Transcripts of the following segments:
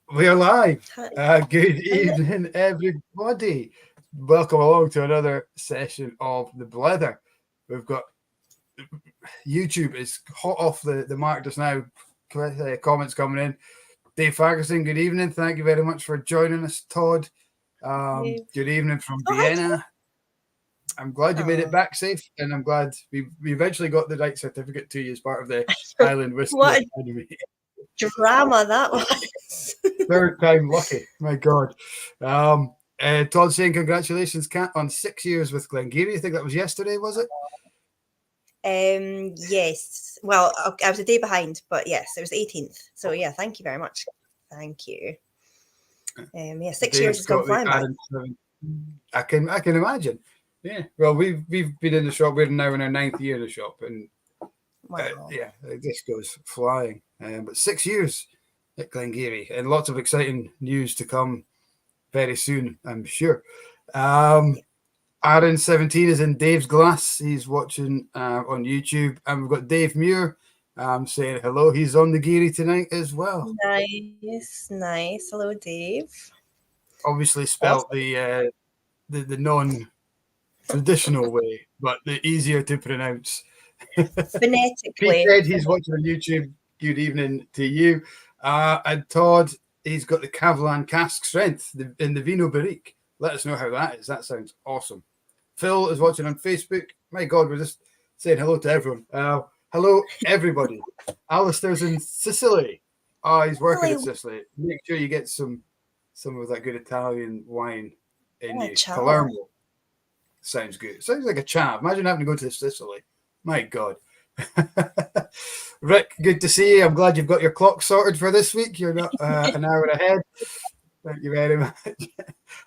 We're live. Good Hello. evening, everybody. Welcome along to another session of the Blether. We've got YouTube is hot off the mark just now. Comments coming in. Dave Ferguson, good evening. Thank you very much for joining us, Todd. Good evening from Oh, hi. Vienna. I'm glad you made it Oh, back safe, and I'm glad we eventually got the right certificate to you as part of the Highland Whisky what a Academy. drama that was. Third time lucky. My God. Todd saying congratulations, Kat, on 6 years with Glengarry. I think that was yesterday, was it? Yes. Well, I was a day behind, but yes, it was the 18th. So yeah, thank you very much. Thank you. Yeah, 6 years Dave's has gone got the flying by. Aaron 7. I can imagine. Yeah. Well, we've been in the shop. We're now in our 9th year in the shop, and Wow. yeah, it just goes flying. But 6 years at Glengarry, and lots of exciting news to come very soon, I'm sure. Yeah. Aaron 17 is in Dave's glass. He's watching on YouTube. And we've got Dave Muir saying hello. He's on the Geary tonight as well. Nice. Hello, Dave. Obviously spelt Awesome. the non-traditional way, but the easier to pronounce. Pete Phonetically. said he's watching on YouTube. Good evening to you. And Todd, he's got the Kavlan cask strength in the Vino Barrique. Let us know how that is. That sounds awesome. Phil is watching on Facebook. My God, we're just saying hello to everyone. Hello, everybody. Alistair's in Sicily. Oh, he's working in Really, Sicily. Make sure you get some of that good Italian wine in what a you. child. Palermo sounds good. Sounds like a chav. Imagine having to go to Sicily. My God. Rick, good to see you. I'm glad you've got your clock sorted for this week. You're not an hour ahead. Thank you very much.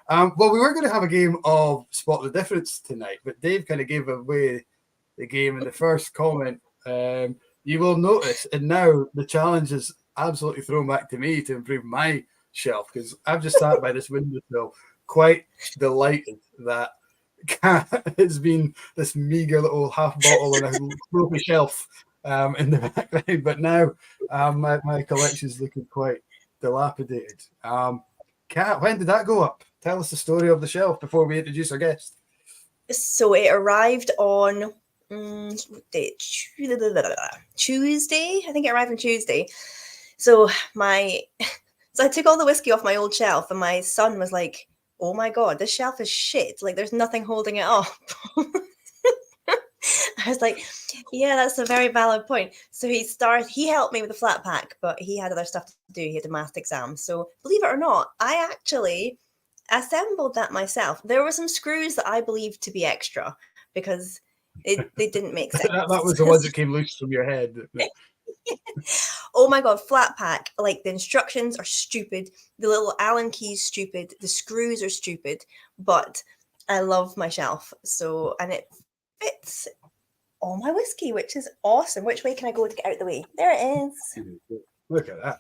Well, we were going to have a game of Spot the Difference tonight, but Dave kind of gave away the game in the first comment. You will notice, and now the challenge is absolutely thrown back to me to improve my shelf because I've just sat by this windowsill, quite delighted that Cat has been this meager little half bottle on a trophy shelf in the background, but now my collection is looking quite dilapidated. Kat, when did that go up? Tell us the story of the shelf before we introduce our guest. So it arrived on what day? Tuesday. I think it arrived on Tuesday. So so I took all the whiskey off my old shelf, and my son was like, "Oh my god, this shelf is shit. Like there's nothing holding it up." I was like, "Yeah, that's a very valid point." So he helped me with the flat pack, but he had other stuff to do. He had a math exam. So believe it or not, I actually assembled that myself. There were some screws that I believed to be extra because they didn't make That sense. was the ones that came loose from your head. Oh my god, flat pack. Like the instructions are stupid. The little Allen keys stupid. The screws are stupid. But I love my shelf. So and it fits all my whiskey, which is awesome. Which way can I go to get out the way? There it is. Look at that.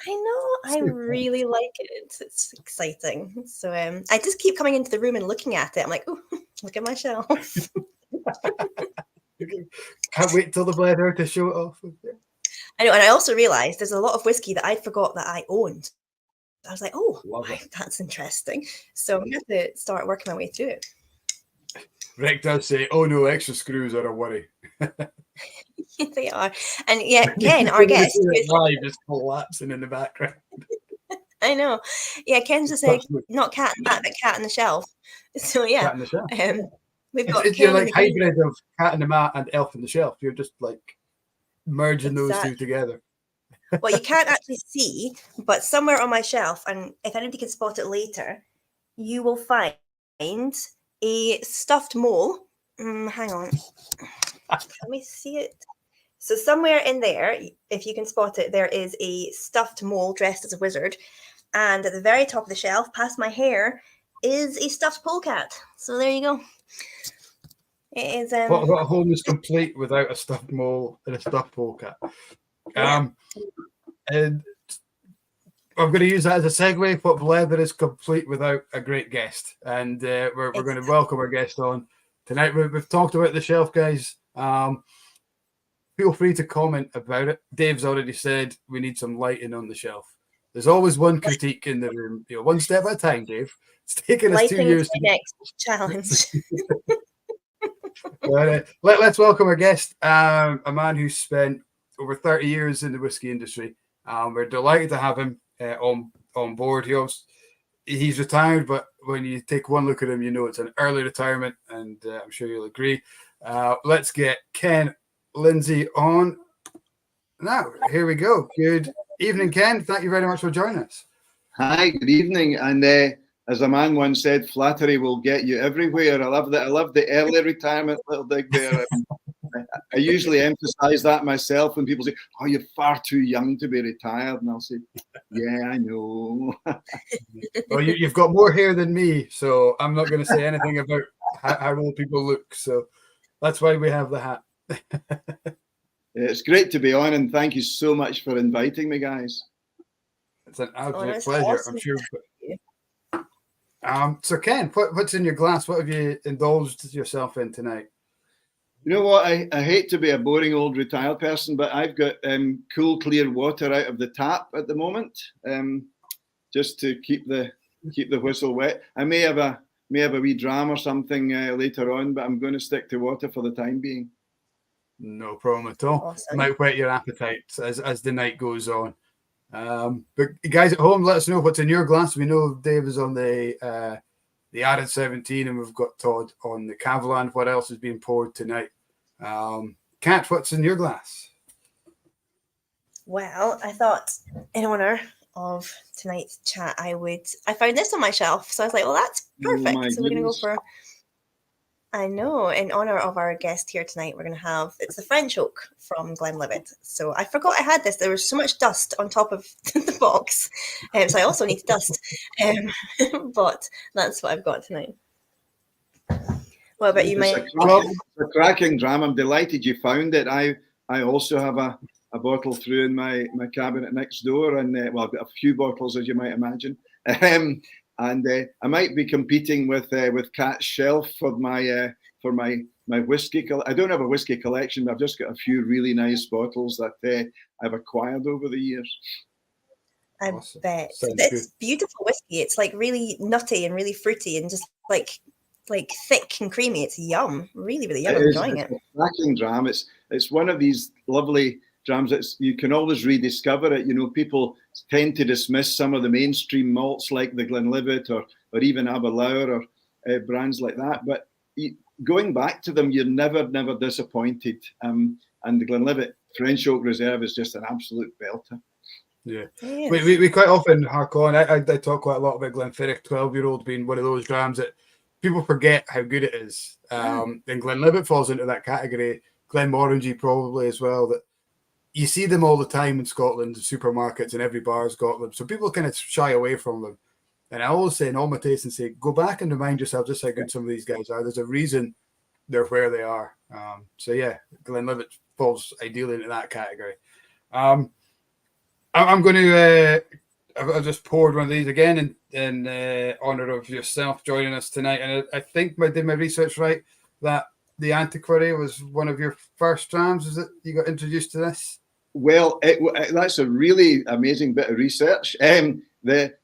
I know. I really like it. It's exciting. So I just keep coming into the room and looking at it. I'm like, oh, look at my shelf. Can't wait till the Blether to show it off. I know, and I also realised there's a lot of whiskey that I forgot that I owned. I was like, oh, that's interesting. So I'm going to have to start working my way through it. Rick does say, oh no, extra screws are a worry. They are. And yeah, Ken, our guest. Live is collapsing in the background. I know. Yeah, Ken's just saying, not cat and mat, but cat in the shelf. So yeah. Cat in the shelf. We've got Ken you're like hybrid of Cat in the Mat and Elf in the Shelf. You're just like merging those two together. Well, you can't actually see, but somewhere on my shelf, and if anybody can spot it later, you will find a stuffed mole. Hang on. Let me see it. So somewhere in there, if you can spot it, there is a stuffed mole dressed as a wizard. And at the very top of the shelf, past my hair, is a stuffed polecat. So there you go. It is. What home is complete without a stuffed mole and a stuffed polecat? And I'm going to use that as a segue. What Blether is complete without a great guest, and we're going to welcome our guest on tonight. We've talked about the shelf, guys. Feel free to comment about it. Dave's already said we need some lighting on the shelf. There's always one critique in the room. One step at a time, Dave. It's taken us 2 Liking years the to next challenge. let's welcome our guest, a man who's spent over 30 years in the whiskey industry. We're delighted to have him on board. He's retired, but when you take one look at him, you know it's an early retirement, and I'm sure you'll agree. Let's get Ken Lindsay on now. Here we go. Good evening, Ken. Thank you very much for joining us. Hi, good evening. And as a man once said, flattery will get you everywhere. I love that. I love the early retirement little dig there. I usually emphasize that myself when people say, "Oh, you're far too young to be retired," and I'll say, "Yeah, I know." Well, you've got more hair than me, so I'm not going to say anything about how old people look. So that's why we have the hat. It's great to be on, and thank you so much for inviting me, guys. It's an absolute It's pleasure. awesome. I'm sure. So Ken, what's in your glass? What have you indulged yourself in tonight? You know what? I hate to be a boring old retired person, but I've got cool, clear water out of the tap at the moment, just to keep the whistle wet. I may have a wee dram or something later on, but I'm going to stick to water for the time being. No problem at all. Awesome. Might whet your appetite as the night goes on. But guys at home, let us know what's in your glass. We know Dave is on the Added 17, and we've got Todd on the Cavalan. What else is being poured tonight? Kat, what's in your glass? Well, I thought in honor of tonight's chat, I found this on my shelf. So I was like, well, that's perfect. So we're going to go for, I know, in honor of our guest here tonight, we're going to have, it's the French Oak from Glenlivet. So I forgot I had this. There was so much dust on top of the box. So I also need dust. But that's what I've got tonight. What about you, mate? It's a cracking dram. I'm delighted you found it. I also have a bottle through in my cabinet next door, and well, I've got a few bottles, as you might imagine. And I might be competing with Kat's shelf for my whiskey. I don't have a whiskey collection, but I've just got a few really nice bottles that I've acquired over the years. I Awesome. bet. Sounds It's good. beautiful whiskey. It's like really nutty and really fruity and just like thick and creamy. It's yum. Really, really yum. I'm enjoying it. It's a cracking dram. It's one of these lovely drams that you can always rediscover it. You know, people tend to dismiss some of the mainstream malts like the Glenlivet or even Aberlour or brands like that. But going back to them, you're never disappointed. And the Glenlivet French Oak Reserve is just an absolute belter. Yeah, Yes. we quite often hark on. I talk quite a lot about Glenfiddich 12-year-old being one of those drams that people forget how good it is. And Glenlivet falls into that category. Glenmorangie probably as well. That you see them all the time in Scotland, supermarkets, and every bar's got them. So people kind of shy away from them. And I always say in all my tasting, say, go back and remind yourself just how good some of these guys are. There's a reason they're where they are. So yeah, Glenlivet falls ideally into that category. I'm going to. I've just poured one of these again in honor of yourself joining us tonight, and I think I did my research right that the Antiquary was one of your first drams. Is it you got introduced to this? Well, that's a really amazing bit of research. The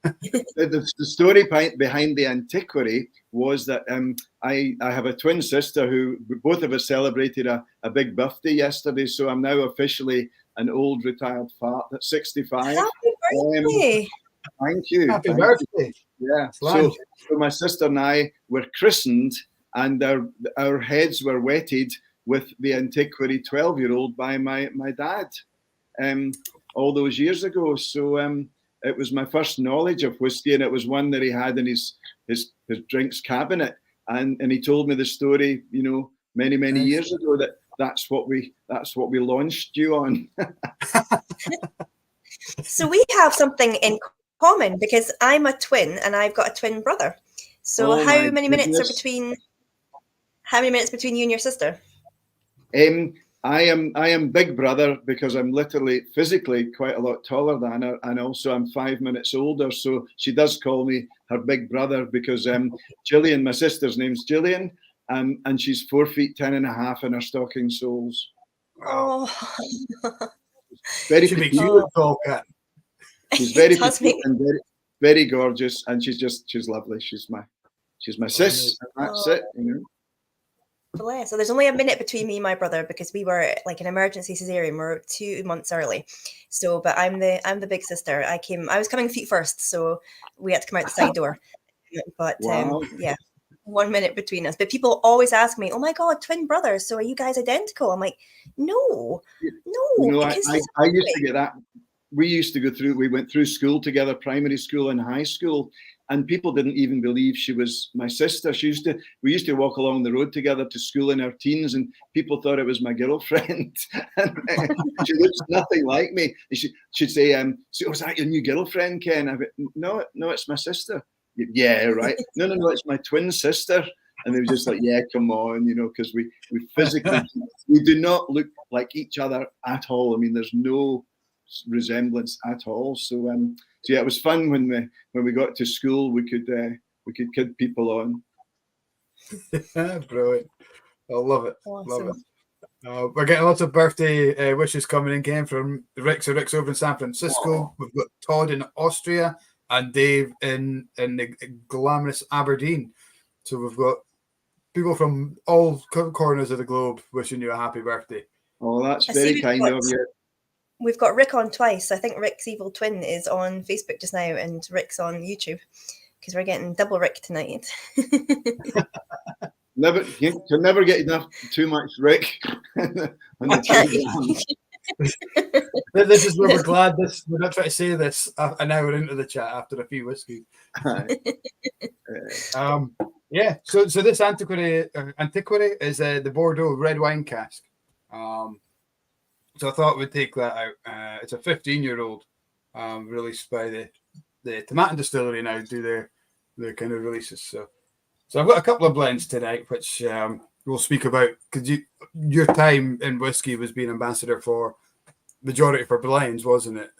story behind the Antiquary was that I have a twin sister who both of us celebrated a big birthday yesterday, so I'm now officially an old retired fart at 65. Happy birthday! Thank you. Happy birthday! Yeah. So my sister and I were christened, and our heads were wetted with the Antiquary 12-year-old by my dad all those years ago. So it was my first knowledge of whiskey, and it was one that he had in his drinks cabinet, and he told me the story, you know, many years ago that's what we launched you on. So we have something in common because I'm a twin and I've got a twin brother. So how many minutes between you and your sister? I am big brother because I'm literally physically quite a lot taller than her, and also I'm 5 minutes older. So she does call me her big brother because Gillian, my sister's name's Gillian, and she's 4 feet 10.5 in her stocking soles. Oh, Very She makes you look tall, Kat. She's very It does petite make- and very, very gorgeous, and she's lovely. She's my sis, and that's it. Bless. So there's only a minute between me and my brother because we were like an emergency cesarean. We're 2 months early. So, but I'm the big sister. I was coming feet first, so we had to come out the side door. But Wow. yeah, 1 minute between us. But people always ask me, "Oh my God, twin brothers! So are you guys identical?" I'm like, "No, I used to get that. We went through school together, primary school and high school, and people didn't even believe she was my sister. We used to walk along the road together to school in our teens, and people thought it was my girlfriend. And she looks nothing like me. She'd say, "So was that your new girlfriend, Ken?" I went, no, it's my sister. Yeah, right. No, it's my twin sister. And they were just like, yeah, come on, because we physically, we do not look like each other at all. I mean, there's no resemblance at all. So yeah, it was fun when we got to school. We could kid people on. Brilliant. I love it. Awesome. Love it. We're getting lots of birthday wishes coming in, Ken, from Rick. So Rick's over in San Francisco. We've got Todd in Austria and Dave in the glamorous Aberdeen. So we've got people from all corners of the globe wishing you a happy birthday. Oh, that's very kind of you. We've got Rick on twice. I think Rick's evil twin is on Facebook just now, and Rick's on YouTube because we're getting double Rick tonight. You can never get too much Rick. This is where we're glad we're not trying to say this an hour into the chat after a few whiskeys. Yeah. So this antiquary is the Bordeaux red wine cask. So I thought we'd take that out. It's a 15-year-old released by the Tomatin Distillery now do their kind of releases. So I've got a couple of blends tonight, which we'll speak about because your time in whiskey was being ambassador for majority for blends, wasn't it?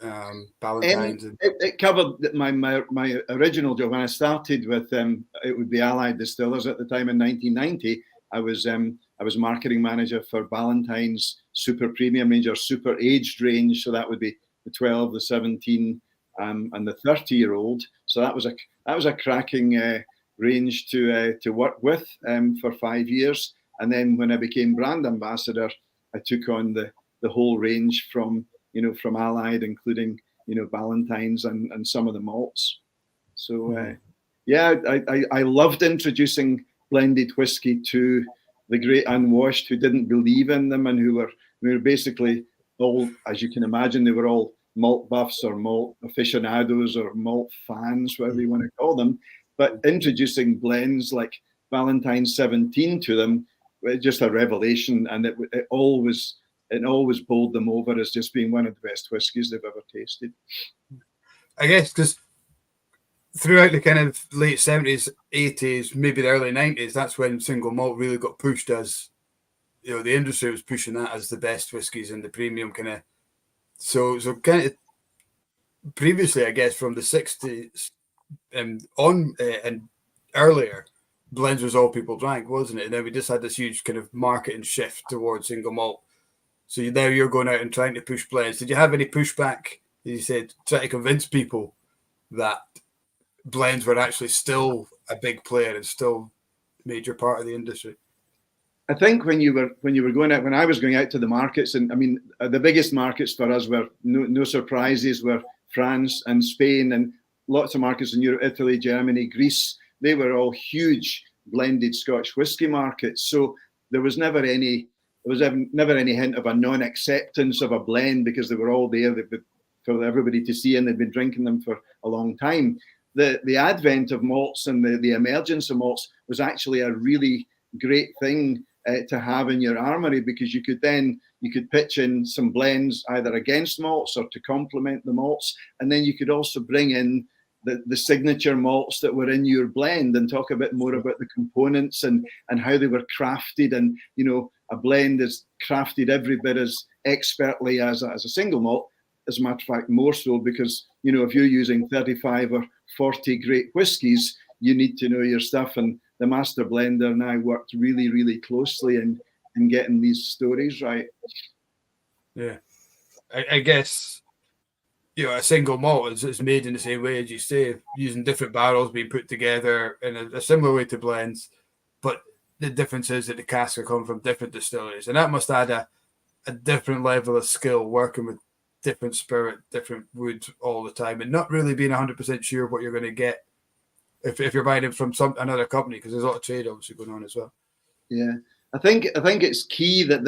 Ballantines. It covered my original job when I started with it would be Allied Distillers at the time in 1990. I was marketing manager for Ballantine's super premium range or super aged range. So that would be the 12, the 17, and the 30-year-old. So that was a cracking range to work with for 5 years. And then when I became brand ambassador, I took on the whole range from Allied, including Ballantines and some of the malts. So yeah, I loved introducing blended whiskey to the great unwashed who didn't believe in them and who were basically all, as you can imagine, they were all malt buffs or malt aficionados or malt fans, whatever you want to call them. But introducing blends like Ballantine 17 to them was just a revelation, and it always bowled them over as just being one of the best whiskies they've ever tasted. I guess because throughout the kind of late 70s, 80s, maybe the early 90s, that's when single malt really got pushed as, the industry was pushing that as the best whiskies and the premium kind of. So kind of previously, I guess, from the 60s and on and earlier, blends was all people drank, wasn't it? And then we just had this huge kind of marketing shift towards single malt. So now you're going out and trying to push blends. Did you have any pushback, as you said, try to convince people that blends were actually still a big player and still a major part of the industry? I think when I was going out to the markets, and I mean, the biggest markets for us were no surprises were France and Spain and lots of markets in Europe, Italy, Germany, Greece. They were all huge blended Scotch whisky markets. So there was never any hint of a non-acceptance of a blend because they were all there for everybody to see, and they'd been drinking them for a long time. The advent of malts and the emergence of malts was actually a really great thing to have in your armory, because you could pitch in some blends either against malts or to complement the malts, and then you could also bring in the signature malts that were in your blend and talk a bit more about the components and how they were crafted. And a blend is crafted every bit as expertly as a single malt. As a matter of fact, more so, because if you're using 35 or 40 great whiskies, you need to know your stuff. And the master blender now worked really, really closely in getting these stories right. Yeah, I guess a single malt is made in the same way as you say, using different barrels being put together in a similar way to blends, but the difference is that the casks are coming from different distilleries, and that must add a different level of skill working with different spirit, different wood all the time, and not really being 100% sure what you're going to get if you're buying it from another company, because there's a lot of trade obviously going on as well. Yeah, I think it's key that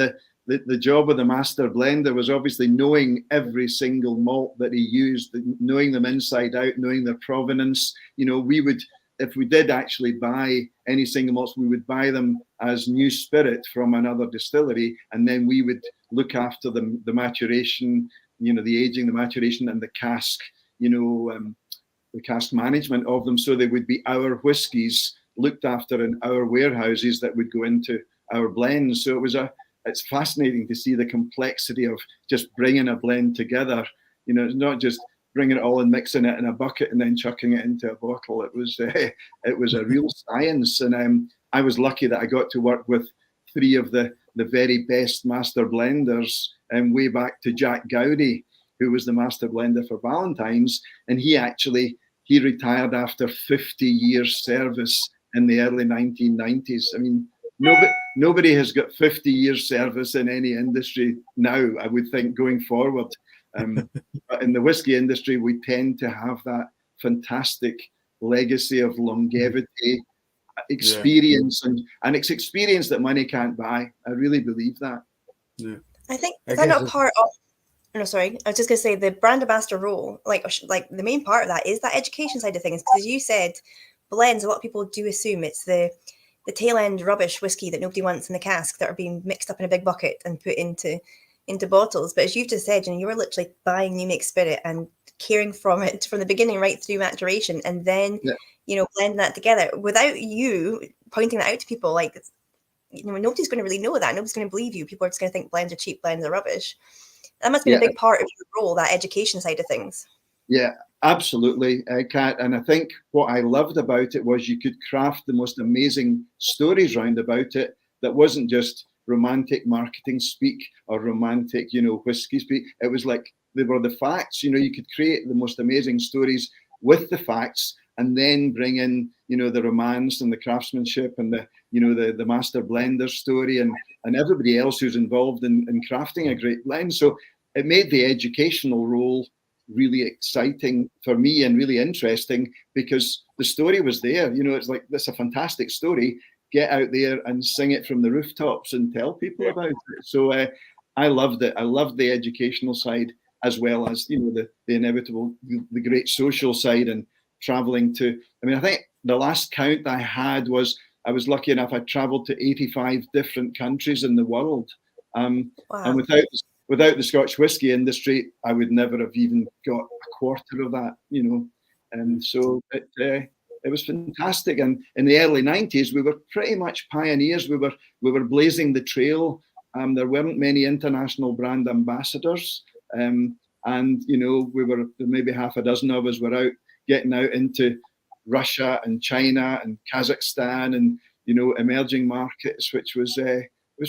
the job of the master blender was obviously knowing every single malt that he used, knowing them inside out, knowing their provenance. We would, if we did actually buy any single malts, we would buy them as new spirit from another distillery, and then we would look after them, the maturation, the aging, the maturation, and the cask, the cask management of them, so they would be our whiskies looked after in our warehouses that would go into our blends. So it's fascinating to see the complexity of just bringing a blend together. It's not just bringing it all and mixing it in a bucket and then chucking it into a bottle. It was a real science, and I was lucky that I got to work with three of the very best master blenders, way back to Jack Gowdy, who was the master blender for Ballantines, and he retired after 50 years service in the early 1990s. I mean, nobody has got 50 years service in any industry now, I would think, going forward. But in the whiskey industry, we tend to have that fantastic legacy of longevity, experience, and it's experience that money can't buy. I really believe that. Yeah. I think is that not part of? No, sorry. I was just going to say the brand ambassador role, like the main part of that is that education side of things. Because as you said, blends, a lot of people do assume it's the tail end rubbish whiskey that nobody wants in the cask that are being mixed up in a big bucket and put into bottles. But as you've just said, you were literally buying new mixed spirit and caring from it from the beginning right through maturation, and then blending that together without you pointing that out to people. Like, nobody's going to really know that. Nobody's going to believe you. People are just going to think blends are cheap, blends are rubbish. That must be a big part of your role, that education side of things. Yeah, absolutely, Kat. And I think what I loved about it was you could craft the most amazing stories round about it that wasn't just romantic marketing speak or romantic, whiskey speak. It was like they were the facts. You could create the most amazing stories with the facts, and then bring in, the romance and the craftsmanship and the master blender story and everybody else who's involved in crafting a great blend. So it made the educational role really exciting for me and really interesting, because the story was there. It's like, that's a fantastic story. Get out there and sing it from the rooftops and tell people about it. So I loved it. I loved the educational side, as well as the inevitable, the great social side, and traveling to. I think the last count I had was I was lucky enough. I traveled to 85 different countries in the world, wow. And without the Scotch whisky industry, I would never have even got a quarter of that. And so it was fantastic. And in the early 90s, we were pretty much pioneers. We were blazing the trail. There weren't many international brand ambassadors. And, we were, maybe half a dozen of us were getting out into Russia and China and Kazakhstan and, emerging markets, which was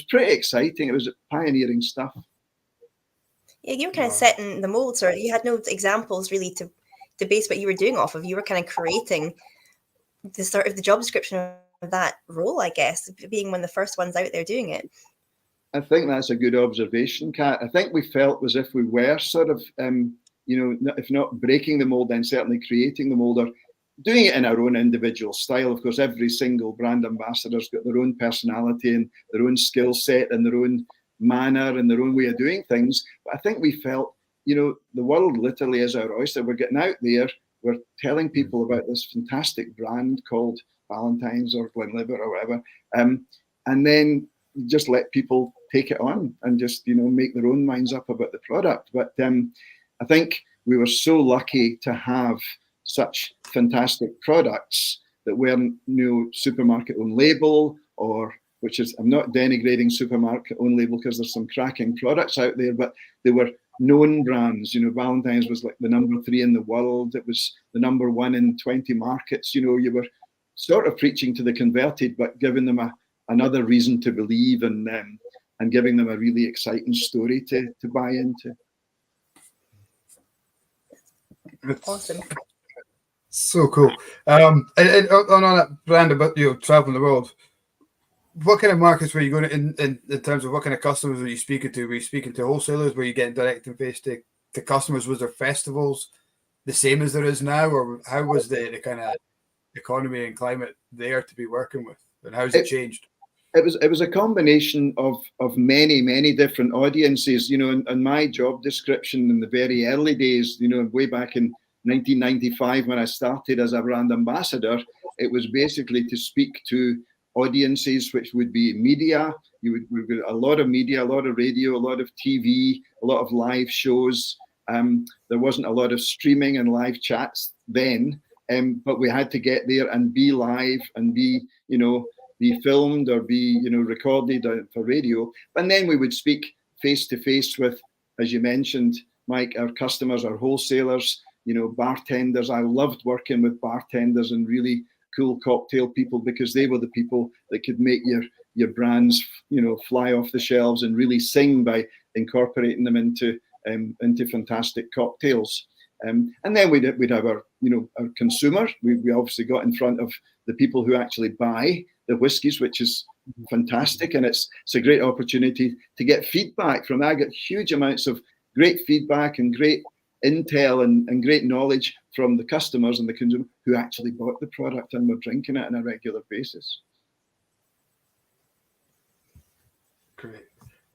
pretty exciting. It was pioneering stuff. Yeah, you were kind of setting the mold, sir. You had no examples really to base what you were doing off of. You were kind of creating the sort of the job description of that role, I guess, being one of the first ones out there doing it. I think that's a good observation, Kat. I think we felt as if we were sort of, if not breaking the mold, then certainly creating the mold, or doing it in our own individual style. Of course, every single brand ambassador's got their own personality and their own skill set and their own manner and their own way of doing things. But I think we felt, the world literally is our oyster. We're getting out there, we're telling people about this fantastic brand called Ballantines or Glenlivet or whatever, and then just let people take it on and just, make their own minds up about the product. But I think we were so lucky to have such fantastic products that weren't supermarket own label, or which is, I'm not denigrating supermarket own label because there's some cracking products out there, but they were known brands. Ballantines was like the number 3 in the world. It was the number 1 in 20 markets. You were sort of preaching to the converted, but giving them another reason to believe, and giving them a really exciting story to buy into. Awesome. So cool. And on that brand about traveling the world, what kind of markets were you going in terms of what kind of customers were you speaking to? Were you speaking to wholesalers? Were you getting direct and face to customers? Was there festivals the same as there is now, or how was the kind of economy and climate there to be working with, and how's it changed? It was a combination of many different audiences. In my job description in the very early days, way back in 1995 when I started as a brand ambassador, it was basically to speak to audiences which would be media. We've got a lot of media, a lot of radio, a lot of TV, a lot of live shows. There wasn't a lot of streaming and live chats then, but we had to get there and be live and be filmed or be recorded for radio. And then we would speak face to face with, as you mentioned, Mike, our customers, our wholesalers, bartenders. I loved working with bartenders and really cool cocktail people, because they were the people that could make your brands fly off the shelves and really sing by incorporating them into fantastic cocktails. And then we'd have our consumer. We obviously got in front of the people who actually buy the whiskies, which is fantastic, and it's a great opportunity to get feedback from that. I got huge amounts of great feedback and great intel and great knowledge from the customers and the consumer who actually bought the product and were drinking it on a regular basis. Great.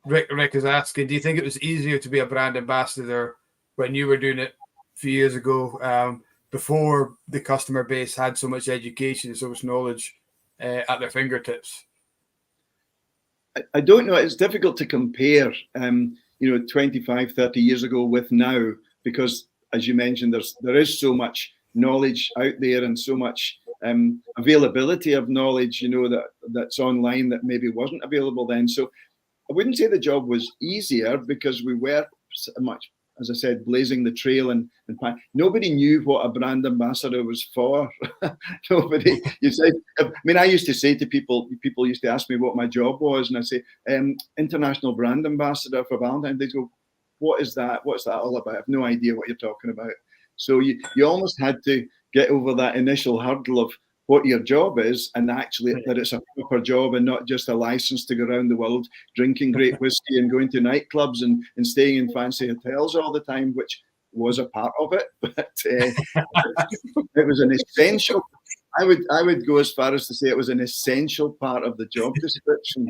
Rick is asking, do you think it was easier to be a brand ambassador when you were doing it a few years ago, before the customer base had so much education, so much knowledge at their fingertips? I don't know. It's difficult to compare, 25, 30 years ago with now, because as you mentioned, there is so much knowledge out there and so much availability of knowledge, that's online that maybe wasn't available then. So I wouldn't say the job was easier, because we were much, as I said, blazing the trail, and nobody knew what a brand ambassador was for. Nobody. I used to say to people used to ask me what my job was, and I say, international brand ambassador for Ballantine. They go, what is that? What's that all about? I have no idea what you're talking about. So you almost had to get over that initial hurdle of what your job is, and actually that it's a proper job and not just a license to go around the world drinking great whiskey and going to nightclubs and staying in fancy hotels all the time, which was a part of it, but it was an essential. I would go as far as to say it was an essential part of the job description.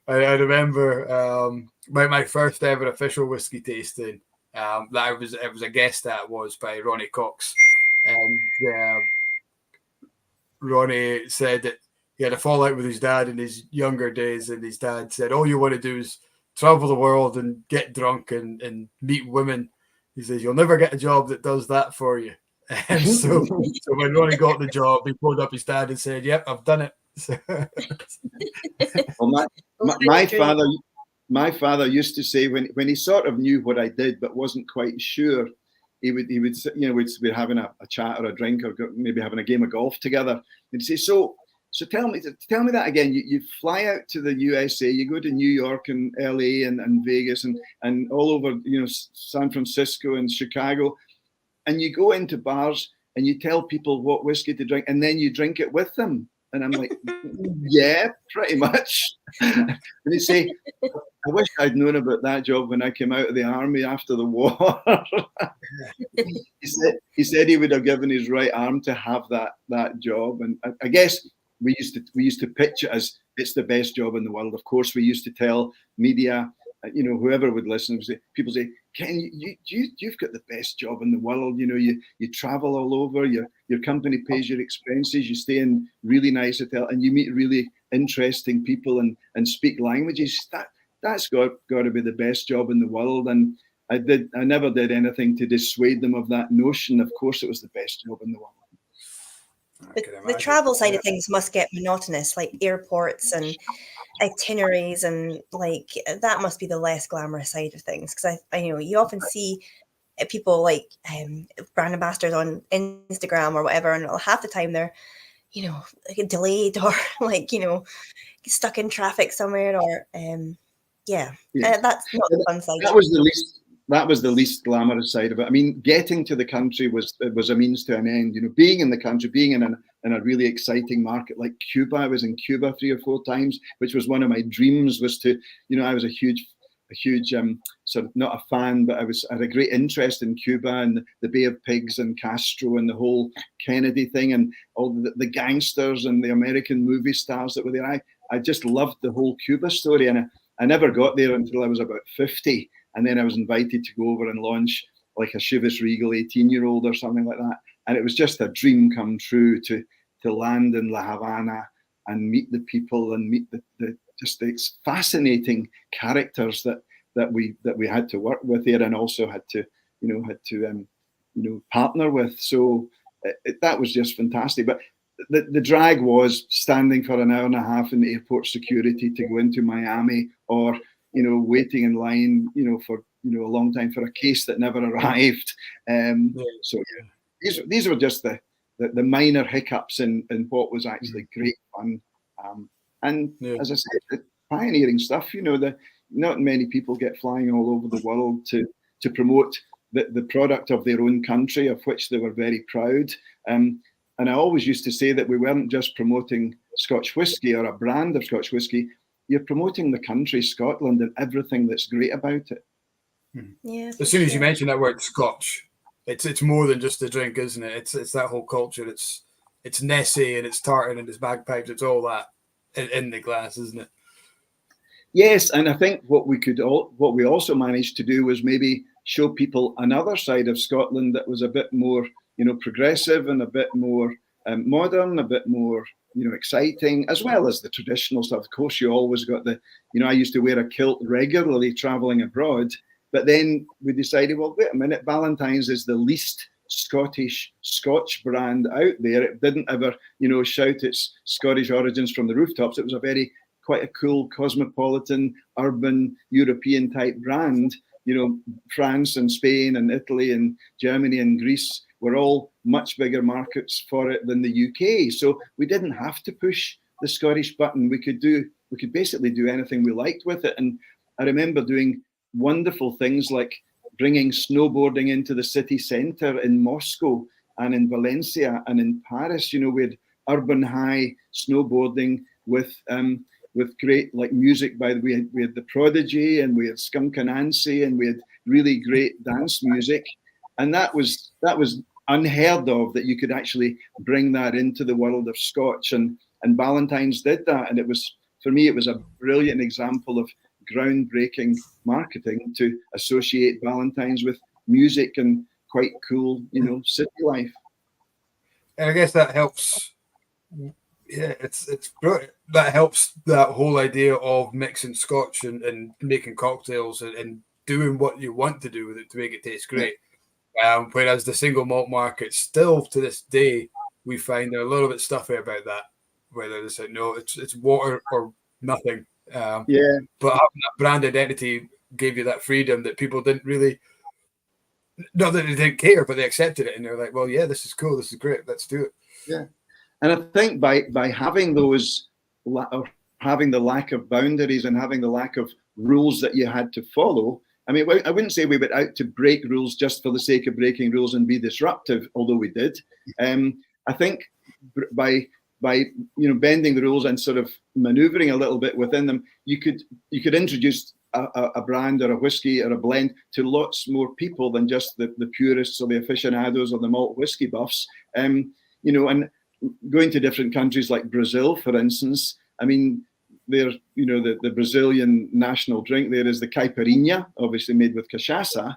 I remember my first ever official whiskey tasting that I was a guest at was by Ronnie Cox, and Ronnie said that he had a fallout with his dad in his younger days, and his dad said, all you want to do is travel the world and get drunk and meet women. He says, you'll never get a job that does that for you. And so when Ronnie got the job, he pulled up his dad and said, yep, I've done it. Well, my father used to say, when he sort of knew what I did but wasn't quite sure, he would we'd be having a chat or a drink or maybe having a game of golf together, and he'd say, so tell me that again. You fly out to the USA, you go to New York and LA and Vegas and all over, San Francisco and Chicago, and you go into bars and you tell people what whiskey to drink, and then you drink it with them. And I'm like, yeah, pretty much. And he'd say, I wish I'd known about that job when I came out of the army after the war. He said he would have given his right arm to have that job. And I guess we used to pitch it as it's the best job in the world. Of course, we used to tell media, whoever would listen, people say, Ken, you've got the best job in the world. You travel all over. Your company pays your expenses. You stay in really nice hotel, and you meet really interesting people and speak languages. That's got to be the best job in the world. And I never did anything to dissuade them of that notion. Of course, it was the best job in the world. The travel side of things must get monotonous, like airports and itineraries, and like that must be the less glamorous side of things, because I you often see people like brand ambassadors on Instagram or whatever, and half the time they're like delayed or like stuck in traffic somewhere, or that's not the fun side. that was the least glamorous side of it. I mean, getting to the country was a means to an end. You know, being in the country, being in a really exciting market like Cuba. I was in Cuba 3 or 4 times, which was one of my dreams. Was to, you know, I was a huge sort of not a fan, but I had a great interest in Cuba and the Bay of Pigs and Castro and the whole Kennedy thing and all the gangsters and the American movie stars that were there. I just loved the whole Cuba story, and I never got there until I was about 50, and then I was invited to go over and launch like a Chivas Regal 18-year-old or something like that, and it was just a dream come true to land in La Habana and meet the people and meet the fascinating characters that we had to work with there, and also had to partner with. So that was just fantastic. But the drag was standing for an hour and a half in airport security to go into Miami, or waiting in line for a long time for a case that never arrived. So yeah, these were just the minor hiccups in what was actually great fun. As I said, pioneering stuff. Not many people get flying all over the world to promote the product of their own country, of which they were very proud. And I always used to say that we weren't just promoting Scotch whisky or a brand of Scotch whisky. You're promoting the country, Scotland, and everything that's great about it. Yeah. As soon as you mention that word Scotch, it's more than just a drink, isn't it? It's that whole culture. It's Nessie and it's tartan and it's bagpipes. It's all that in the glass, isn't it? Yes, and I think what we also managed to do was maybe show people another side of Scotland that was a bit more, progressive and a bit more modern, a bit more, exciting, as well as the traditional stuff. Of course, you always got I used to wear a kilt regularly traveling abroad, but then we decided, well, wait a minute, Ballantine's is the least Scotch brand out there. It didn't ever, shout its Scottish origins from the rooftops. It was quite a cool, cosmopolitan, urban, European type brand. France and Spain and Italy and Germany and Greece were all much bigger markets for it than the UK. So we didn't have to push the Scottish button. We could basically do anything we liked with it. And I remember doing wonderful things like bringing snowboarding into the city centre in Moscow and in Valencia and in Paris. We had urban high snowboarding with great music we had the Prodigy, and we had Skunk Anansie, and we had really great dance music, and that was unheard of, that you could actually bring that into the world of Scotch, and Ballantine's did that, and for me it was a brilliant example of groundbreaking marketing to associate Ballantine's with music and quite cool city life. And I guess that helps. Yeah, it's brilliant. That helps that whole idea of mixing Scotch and making cocktails and doing what you want to do with it to make it taste great. Whereas the single malt market, still to this day, we find they're a little bit stuffy about that. Whether they say no, it's water or nothing. But having that brand identity gave you that freedom that people didn't really. Not that they didn't care, but they accepted it, and they're like, "Well, yeah, this is cool. This is great. Let's do it." Yeah. And I think by having having the lack of boundaries and having the lack of rules that you had to follow, I mean, I wouldn't say we went out to break rules just for the sake of breaking rules and be disruptive, although we did. I think by bending the rules and sort of manoeuvring a little bit within them, you could introduce a brand or a whiskey or a blend to lots more people than just the purists or the aficionados or the malt whiskey buffs. And going to different countries like Brazil, for instance, I mean, the Brazilian national drink there is the caipirinha, obviously made with cachaça.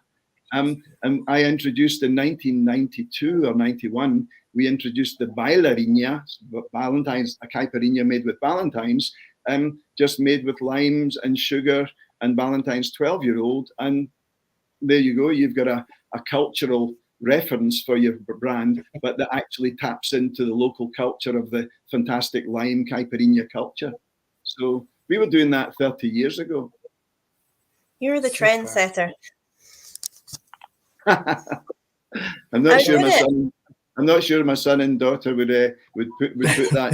And I introduced in 1992 or 91, we introduced the bailarinha, Ballantines, a caipirinha made with Ballantines, just made with limes and sugar and Ballantines 12-year-old. And there you go, you've got a cultural reference for your brand, but that actually taps into the local culture of the fantastic lime caipirinha culture. So we were doing that 30 years ago. You're the trendsetter. I'm not sure my son and daughter would put that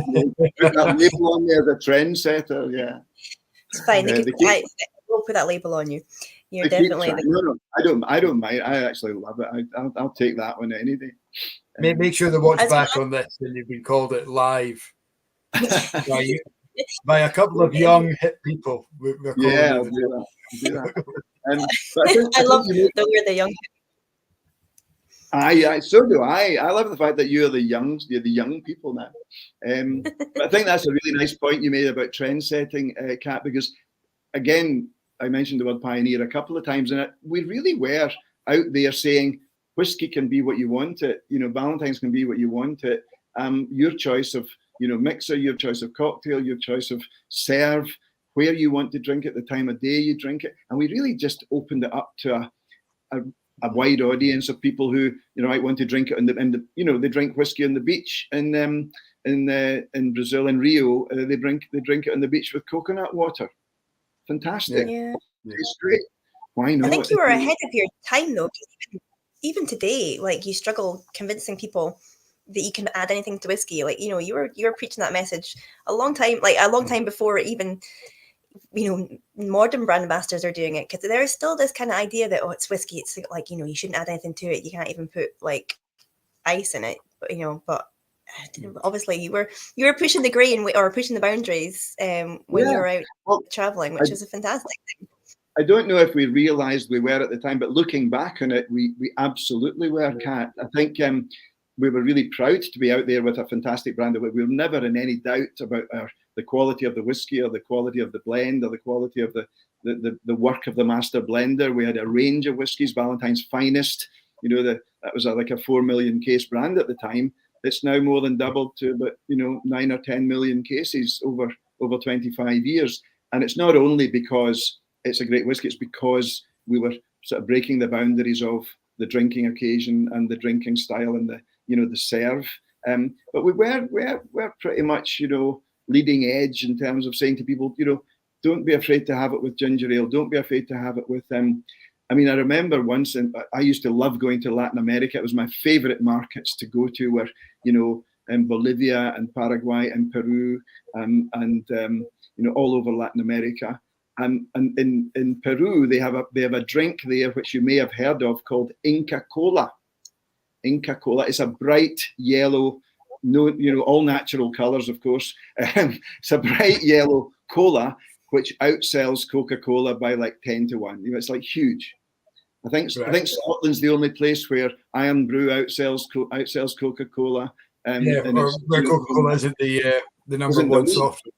label on me as a trendsetter. Yeah, it's fine. We'll put that label on you. You're definitely No, I don't mind. I actually love it. I'll take that one any day. Make sure they watch back on this, and you've been called it live by a couple of young hip people. We're yeah, I'll do that. But I love that we're the young. So do I. I love the fact that you're the young people now. But I think that's a really nice point you made about trend setting, Kat, because again, I mentioned the word pioneer a couple of times, and we really were out there saying whiskey can be what you want it. Ballantines can be what you want it. Your choice of mixer, your choice of cocktail, your choice of serve, where you want to drink it, the time of day you drink it, and we really just opened it up to a wide audience of people who might want to drink it they drink whiskey on the beach in Brazil, in Rio. They drink it on the beach with coconut water. Fantastic. Yeah. It's great. Why not? I think you were ahead of your time though. Even today, like, you struggle convincing people that you can add anything to whiskey. Like, you were preaching that message a long time before even modern brand ambassadors are doing it, because there is still this kind of idea that it's whiskey, it's like you shouldn't add anything to it, you can't even put like ice in it, but obviously you were pushing the grain or pushing the boundaries when you were out traveling, which is a fantastic thing. I don't know if we realized we were at the time, but looking back on it, we absolutely were, Kat. I think we were really proud to be out there with a fantastic brand. We were never in any doubt about the quality of the whiskey, or the quality of the blend, or the quality of the work of the master blender. We had a range of whiskies, Ballantine's finest. That was like a 4 million case brand at the time. It's now more than doubled to about 9 or 10 million cases over 25 years. And it's not only because it's a great whiskey, it's because we were sort of breaking the boundaries of the drinking occasion and the drinking style and the serve. But we're pretty much leading edge in terms of saying to people, don't be afraid to have it with ginger ale. Don't be afraid to have it with I remember once, and I used to love going to Latin America. It was my favorite markets to go to, were in Bolivia and Paraguay and Peru and all over Latin America. And in Peru, they have a drink there which you may have heard of called Inca Cola. Inca Cola. It's a bright yellow, all natural colors, of course. It's a bright yellow cola which outsells Coca-Cola by like 10 to 1. It's like huge. I think Scotland's the only place where Iron Brew outsells Coca-Cola. Where Coca-Cola isn't the number one soft.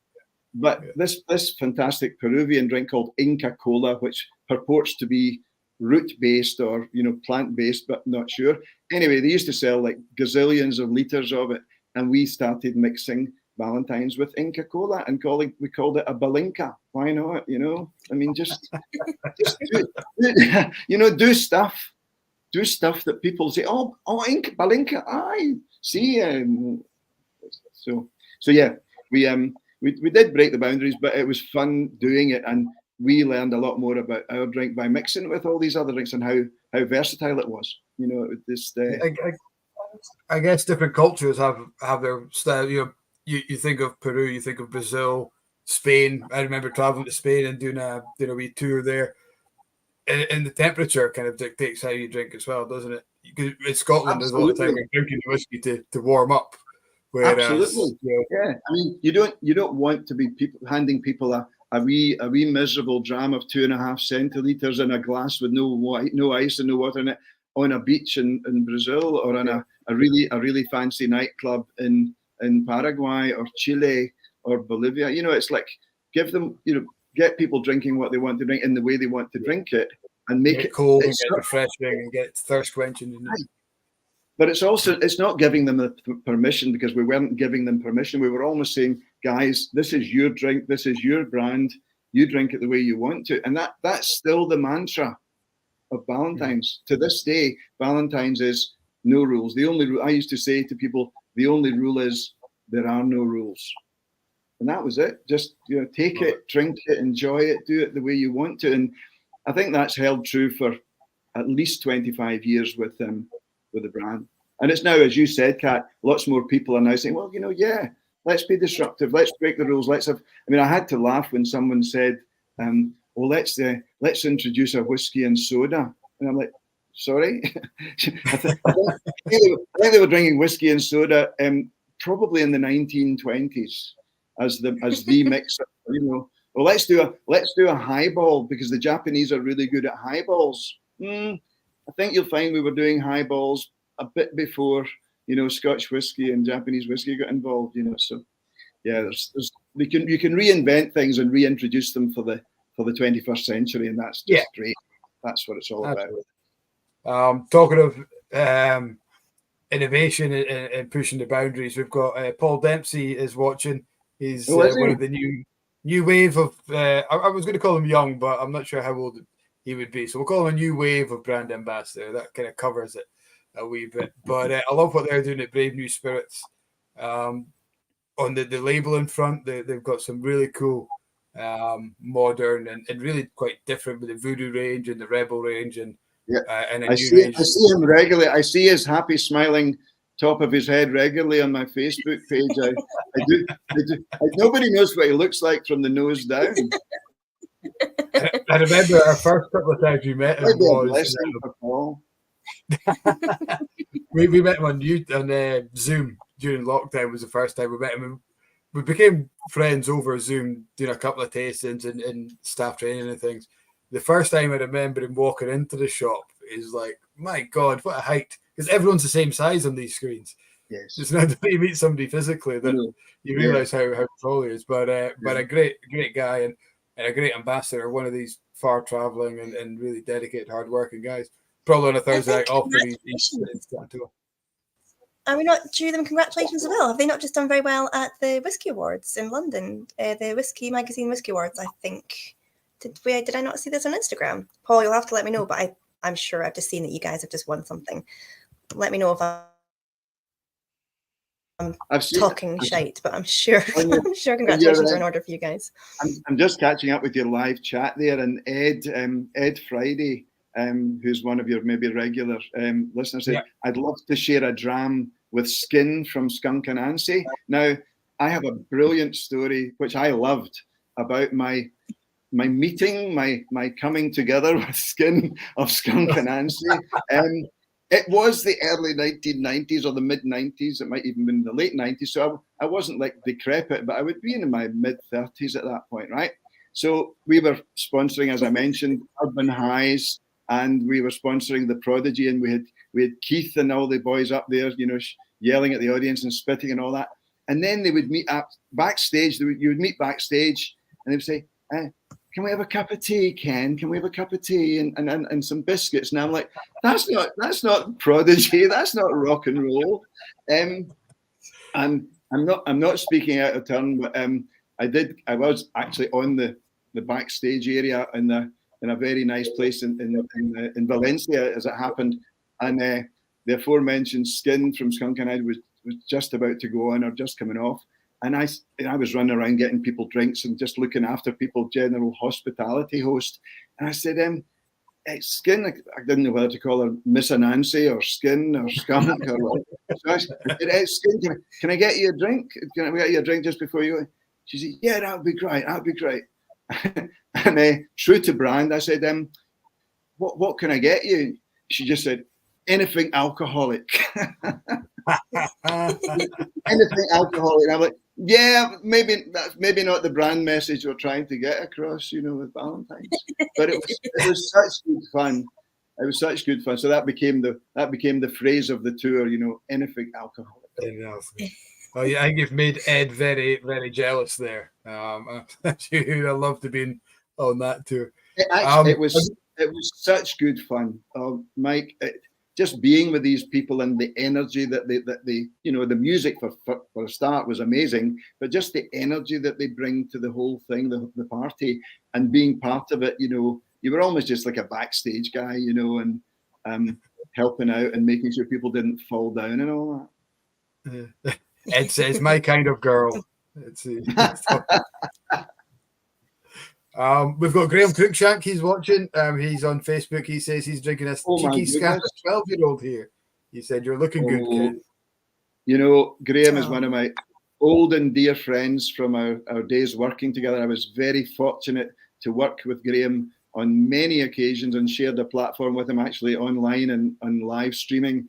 But this fantastic Peruvian drink called Inca Cola, which purports to be root-based or plant-based, but not sure. Anyway, they used to sell like gazillions of liters of it, and we started mixing Ballantines with Inca Cola and we called it a Balinka. Why not? Just do stuff that people say, oh, Inca Balinka, I see. So yeah, we did break the boundaries, but it was fun doing it, and we learned a lot more about our drink by mixing it with all these other drinks and how versatile it was. I guess different cultures have their style. You think of Peru, you think of Brazil, Spain. I remember traveling to Spain and doing a wee tour there. And the temperature kind of dictates how you drink as well, doesn't it? Because in Scotland, there's a lot of time we're drinking the whiskey to warm up. Absolutely. Yeah. You don't want to be handing people a wee miserable dram of 2.5 centiliters in a glass with no ice and no water in it on a beach in Brazil, or on a really fancy nightclub in Paraguay or Chile or Bolivia. It's like give them, get people drinking what they want to drink in the way they want to drink it, and make it cold and get refreshing and get thirst quenching. But it's not giving them the permission, because we weren't giving them permission. We were almost saying, guys, this is your drink, this is your brand, you drink it the way you want to. And that's still the mantra of Ballantines. To this day, Ballantines is no rules. The only rule, I used to say to people, the only rule is there are no rules. And that was it. Just take it, drink it, enjoy it, do it the way you want to. And I think that's held true for at least 25 years with the brand. And it's now, as you said, Kat, lots more people are now saying, well, let's be disruptive, let's break the rules, let's have. I had to laugh when someone said, "Oh, let's introduce a whiskey and soda." And I'm like, "Sorry." I think they were drinking whiskey and soda probably in the 1920s as the mixer, you know. Well, let's do a highball because the Japanese are really good at highballs. I think you'll find we were doing highballs a bit before, you know, Scotch whiskey and Japanese whiskey got involved, you know. So yeah, you can reinvent things and reintroduce them for the 21st century, and that's just great. That's what it's all about. Talking of innovation and pushing the boundaries, we've got Paul Dempsey is watching. He's one of the new wave of. I was going to call him young, but I'm not sure how old he would be. So we'll call him a new wave of brand ambassador. That kind of covers it a wee bit. But I love what they're doing at Brave New Spirits. On the label in front, they've got some really cool, modern and really quite different with the Voodoo range and the Rebel range and I see him regularly. I see his happy smiling top of his head regularly on my Facebook page. I do. Nobody knows what he looks like from the nose down. I remember our first couple of times we met him was we met him on Zoom during lockdown. Was the first time we met him. We became friends over Zoom, doing a couple of tastings and staff training and things. The first time I remember him walking into the shop is like, my God, what a height! Because everyone's the same size on these screens. Yes, it's not until you meet somebody physically that you realise how tall he is. But a great guy and a great ambassador, one of these far travelling and really dedicated, hard-working guys. Probably on a Thursday night off. Are we not due them congratulations as well? Have they not just done very well at the Whisky Awards in London? The Whisky Magazine Whisky Awards, I think. Did I not see this on Instagram? Paul, you'll have to let me know, but I'm sure I've just seen that you guys have just won something. Let me know if I'm talking shite, but I'm sure congratulations are in order for you guys. I'm just catching up with your live chat there, and Ed Friday, who's one of your maybe regular listeners, said, I'd love to share a dram with Skin from Skunk Anansie. Now, I have a brilliant story, which I loved, about my meeting, my coming together with Skin of Skunk Anansie. It was the early 1990s or the mid 90s. It might even been the late 90s. So I wasn't like decrepit, but I would be in my mid 30s at that point, right? So we were sponsoring, as I mentioned, Urban Highs, and we were sponsoring the Prodigy, and we had Keith and all the boys up there, you know, yelling at the audience and spitting and all that. And then they would meet up backstage. You would meet backstage, and they would say, "Can we have a cup of tea, Ken? Can we have a cup of tea and some biscuits?" And I'm like, that's not Prodigy. That's not rock and roll. And I'm not speaking out of turn, but I was actually on the backstage area in a very nice place in Valencia, as it happened, and the aforementioned Skin from Skunk Anansie was just about to go on or just coming off. And I was running around getting people drinks and just looking after people, general hospitality host. And I said, Skin, I didn't know whether to call her Miss Anansie or Skin or Skunk or what. So I said, Skin, can I get you a drink? Can I get you a drink just before you go? She said, yeah, that would be great. That would be great. And true to brand, I said, what can I get you? She just said, anything alcoholic. Anything alcoholic. And I'm like, yeah, maybe not the brand message we're trying to get across, you know, with Ballantines. But it was such good fun. It was such good fun. So that became the phrase of the tour, you know, anything alcoholic. Well, yeah, I think you've made Ed very, very jealous there. I'd love to be on that tour. It was such good fun, Mike. Just being with these people and the energy that they you know, the music for a start was amazing, but just the energy that they bring to the whole thing, the party, and being part of it, you know, you were almost just like a backstage guy, you know, and helping out and making sure people didn't fall down and all that. It's my kind of girl. We've got Graham Cruikshank. He's watching. He's on Facebook. He says he's drinking a cheeky scamp 12-year-old here. He said, "You're looking good, kid." You know, Graham is one of my old and dear friends from our days working together. I was very fortunate work with Graham on many occasions and shared a platform with him actually online and live streaming,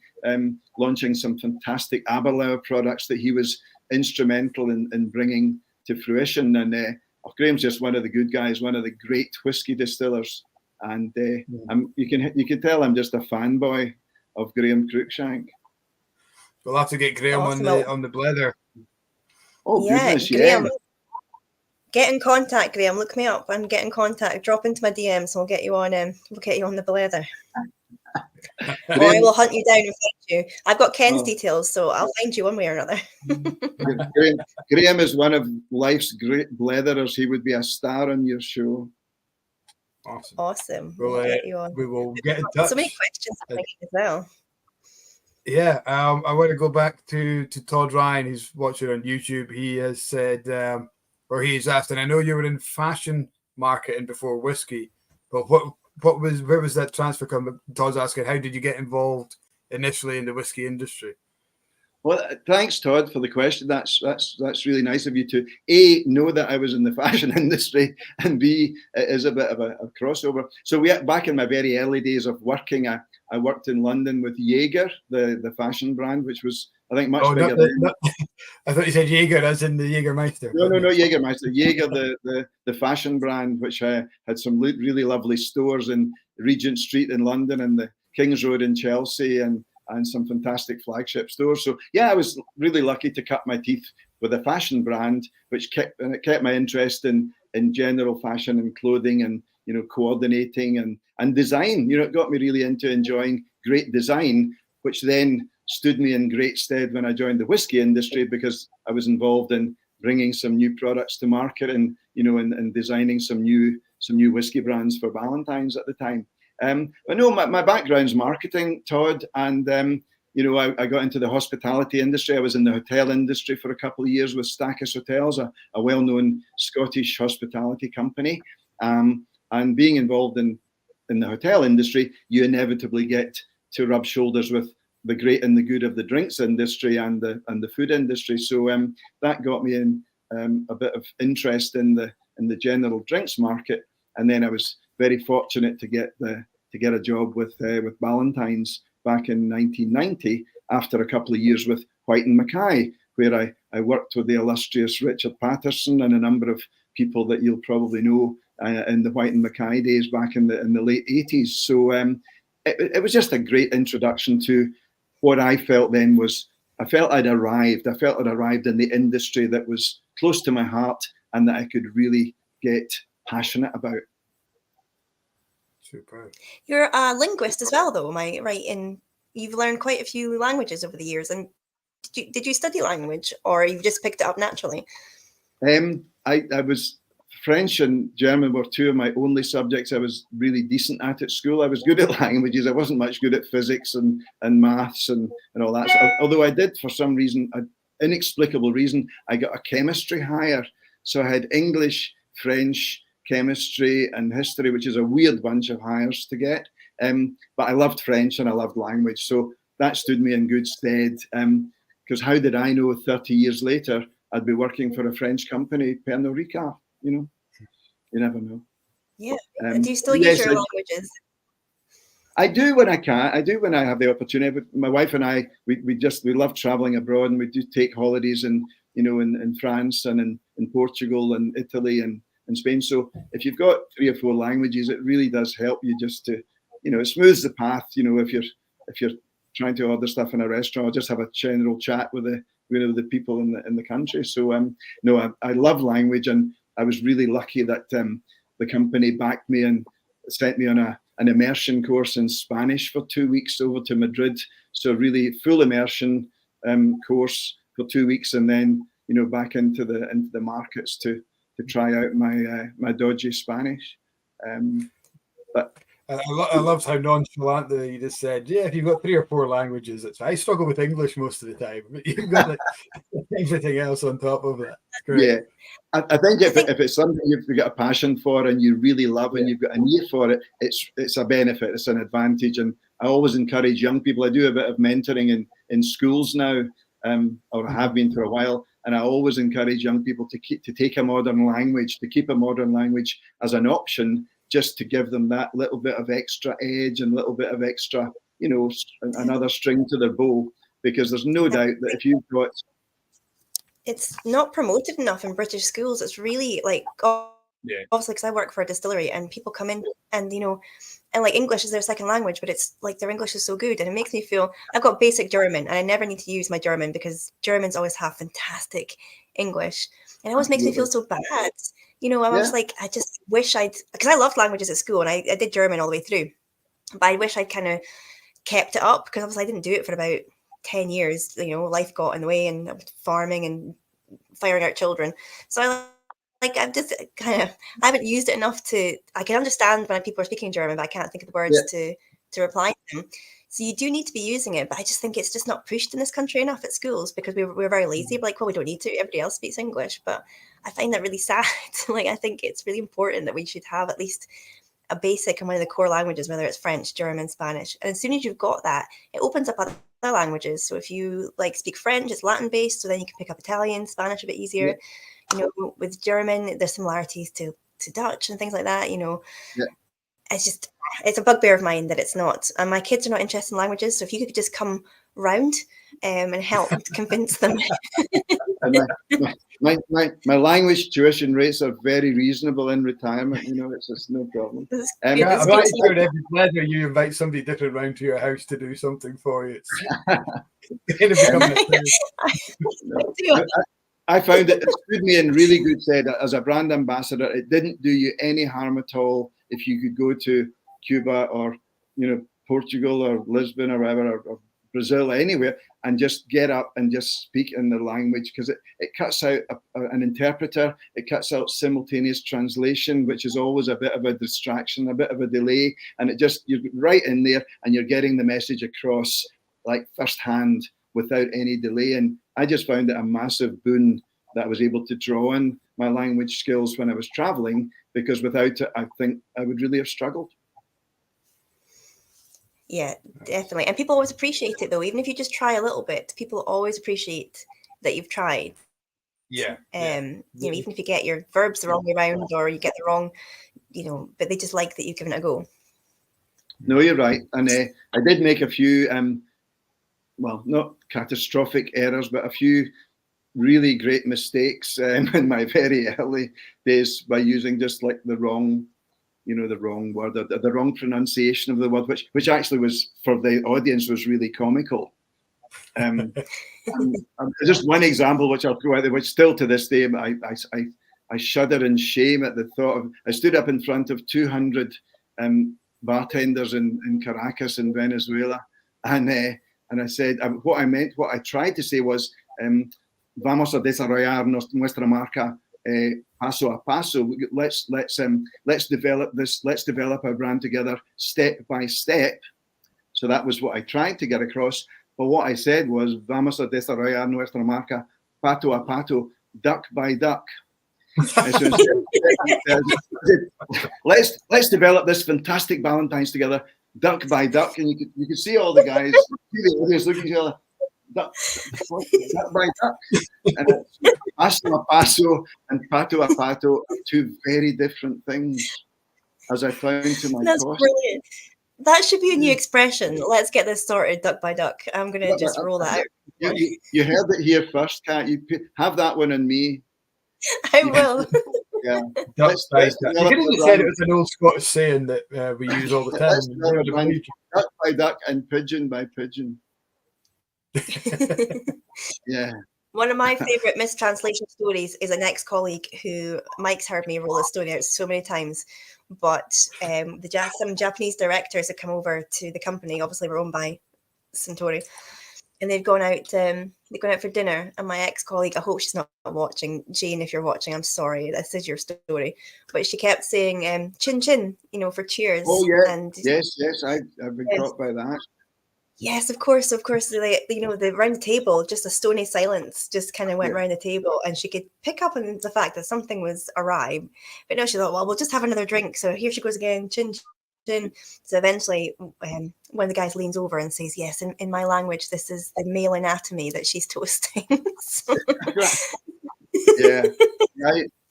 launching some fantastic Aberlour products that he was instrumental in bringing to fruition. And Graham's just one of the good guys, one of the great whiskey distillers. And you can tell I'm just a fanboy of Graham Cruikshank. We'll have to get Graham on the Blether. Oh, yeah, goodness, Graham. yeah. Get in contact, Graham. Look me up and get in contact. Drop into my DMs and we'll get you on the Blether. Or I will hunt you down and find you. I've got Ken's details, so I'll find you one way or another. Graham is one of life's great bletherers. He would be a star on your show. Awesome. We'll get you on. We will get in touch. So many questions as well. Yeah, I want to go back to Todd Ryan. He's watching on YouTube. He has said, or he's asked, and I know you were in fashion marketing before whiskey, but where was that transfer come? Todd's asking, how did you get involved initially in the whiskey industry? Well, thanks, Todd, for the question. That's really nice of you to A, know that I was in the fashion industry, and B, it is a bit of a crossover. So back in my very early days of working, I worked in London with Jaeger, the fashion brand, which was, I think, much bigger than... I thought you said Jaeger as in the Jägermeister. No, Jägermeister. Jaeger, the fashion brand, which had some really lovely stores in Regent Street in London and the King's Road in Chelsea and some fantastic flagship stores. So yeah, I was really lucky to cut my teeth with a fashion brand, which kept my interest in general fashion and clothing and, you know, coordinating and design. You know, it got me really into enjoying great design, which then stood me in great stead when I joined the whiskey industry, because I was involved in bringing some new products to market and, you know, and designing some new whiskey brands for Ballantines at the time. But no, my background's marketing, Todd, and you know, I got into the hospitality industry. I was in the hotel industry for a couple of years with Stackis Hotels, a well-known Scottish hospitality company. And being involved in the hotel industry, you inevitably get to rub shoulders with the great and the good of the drinks industry and the food industry. So that got me in a bit of interest in the general drinks market, and then I was very fortunate to get a job with Ballantines back in 1990 after a couple of years with White and Mackay, where I worked with the illustrious Richard Patterson and a number of people that you'll probably know in the White and Mackay days back in the late 80s. So it was just a great introduction to what I felt then was, I felt I'd arrived in the industry that was close to my heart and that I could really get passionate about. Super. You're a linguist as well, though, am I right? And you've learned quite a few languages over the years. And did you study language, or you just picked it up naturally? I was French and German were two of my only subjects I was really decent at school. I was good at languages. I wasn't much good at physics and maths and all that. So, although I did, for some reason, an inexplicable reason, I got a chemistry higher. So I had English, French, chemistry and history, which is a weird bunch of hires to get. But I loved French and I loved language. So that stood me in good stead. Because how did I know 30 years later I'd be working for a French company, Pernod Ricard? You know, you never know. Yeah. Do you still use your languages? I do when I can. I do when I have the opportunity. But my wife and I, we love traveling abroad, and we do take holidays in France and in Portugal and Italy and Spain. So if you've got 3 or 4 languages, it really does help you just to, you know, it smooths the path. You know, if you're trying to order stuff in a restaurant, or just have a general chat with the people in the country. So no, I love language, and I was really lucky that the company backed me and sent me on an immersion course in Spanish for 2 weeks over to Madrid. So really full immersion course for 2 weeks, and then, you know, back into the markets to try out my dodgy Spanish. But I loved how nonchalant you just said, yeah, if you've got 3 or 4 languages, I struggle with English most of the time, but you've got like everything else on top of it. Yeah, I think if it's something you've got a passion for and you really love and you've got a need for it, it's a benefit, it's an advantage. And I always encourage young people. I do a bit of mentoring in schools now, or have been for a while, And I always encourage young people to take a modern language, to keep a modern language as an option, just to give them that little bit of extra edge and a little bit of extra, another string to their bow. Because there's no doubt that if you've got... It's not promoted enough in British schools. It's really like, obviously, because I work for a distillery and people come in and, and like English is their second language, but it's like their English is so good. And it makes me feel, I've got basic German and I never need to use my German because Germans always have fantastic English. And it always makes me feel so bad. I was like, I just wish because I loved languages at school and I did German all the way through. But I wish I'd kind of kept it up because obviously I didn't do it for about 10 years. Life got in the way and I was farming and firing out children. So I've just I haven't used it enough I can understand when people are speaking German, but I can't think of the words to reply to them. So you do need to be using it, but I just think it's just not pushed in this country enough at schools because we're very lazy. We're like, well, we don't need to. Everybody else speaks English, but I find that really sad. Like, I think it's really important that we should have at least a basic in one of the core languages, whether it's French, German, Spanish. And as soon as you've got that, it opens up other languages. So if you speak French, it's Latin based, so then you can pick up Italian, Spanish a bit easier. With German, there's similarities to Dutch and things like that. It's a bugbear of mine that it's not. And my kids are not interested in languages, so if you could just come round and help convince them. My language tuition rates are very reasonable in retirement. It's just no problem. I'm not sure every Blether you invite somebody different round to your house to do something for you. I found it stood me in really good stead as a brand ambassador. It didn't do you any harm at all if you could go to Cuba or Portugal or Lisbon or wherever or Brazil, anywhere, and just get up and just speak in their language, because it cuts out an interpreter, it cuts out simultaneous translation, which is always a bit of a distraction, a bit of a delay, and you're right in there and you're getting the message across like firsthand without any delay. And I just found it a massive boon that I was able to draw on my language skills when I was traveling, because without it, I think I would really have struggled. Yeah, definitely. And people always appreciate it, though. Even if you just try a little bit, people always appreciate that you've tried. Yeah. Even if you get your verbs the wrong way around or you get the wrong, but they just like that you've given it a go. No, you're right. And I did make a few, not catastrophic errors, but a few really great mistakes in my very early days by using just like the wrong word, the wrong pronunciation of the word, which actually was, for the audience, was really comical. Just one example, which I'll go out there, which still to this day, I shudder in shame at the thought of. I stood up in front of 200 bartenders in Caracas in Venezuela, and I said what I tried to say was, vamos a desarrollar nuestra marca paso a paso. Let's develop this. Let's develop our brand together, step by step. So that was what I tried to get across. But what I said was, vamos a desarrollar nuestra marca pato a pato, duck by duck. So let's develop this fantastic Ballantines together, duck by duck, and you could see all the guys, looking at each other. Duck by duck, and paso a paso and pato a pato are two very different things, as I found to my That's cost. Brilliant. That should be a new expression. Let's get this sorted, duck by duck. I'm going to just roll that out. You heard it here first, Kat. You have that one on me. I will. Yeah. You could have said it was an old Scottish saying that we use all the time. Duck by duck and pigeon by pigeon. Yeah. One of my favorite mistranslation stories is an ex-colleague who Mike's heard me roll this story out so many times, but some Japanese directors had come over to the company. Obviously, we're owned by Suntory, and they've gone out. They've gone out for dinner, and my ex-colleague, I hope she's not watching. Jane, if you're watching, I'm sorry. This is your story, but she kept saying "chin chin," for cheers. Oh yeah. And yes, I've been caught by that. Yes, of course. The round the table, just a stony silence just kind of went around the table, and she could pick up on the fact that something was awry. But no, she thought, well, we'll just have another drink. So here she goes again, chin So eventually, one of the guys leans over and says, "Yes, in my language, this is the male anatomy that she's toasting." Yeah,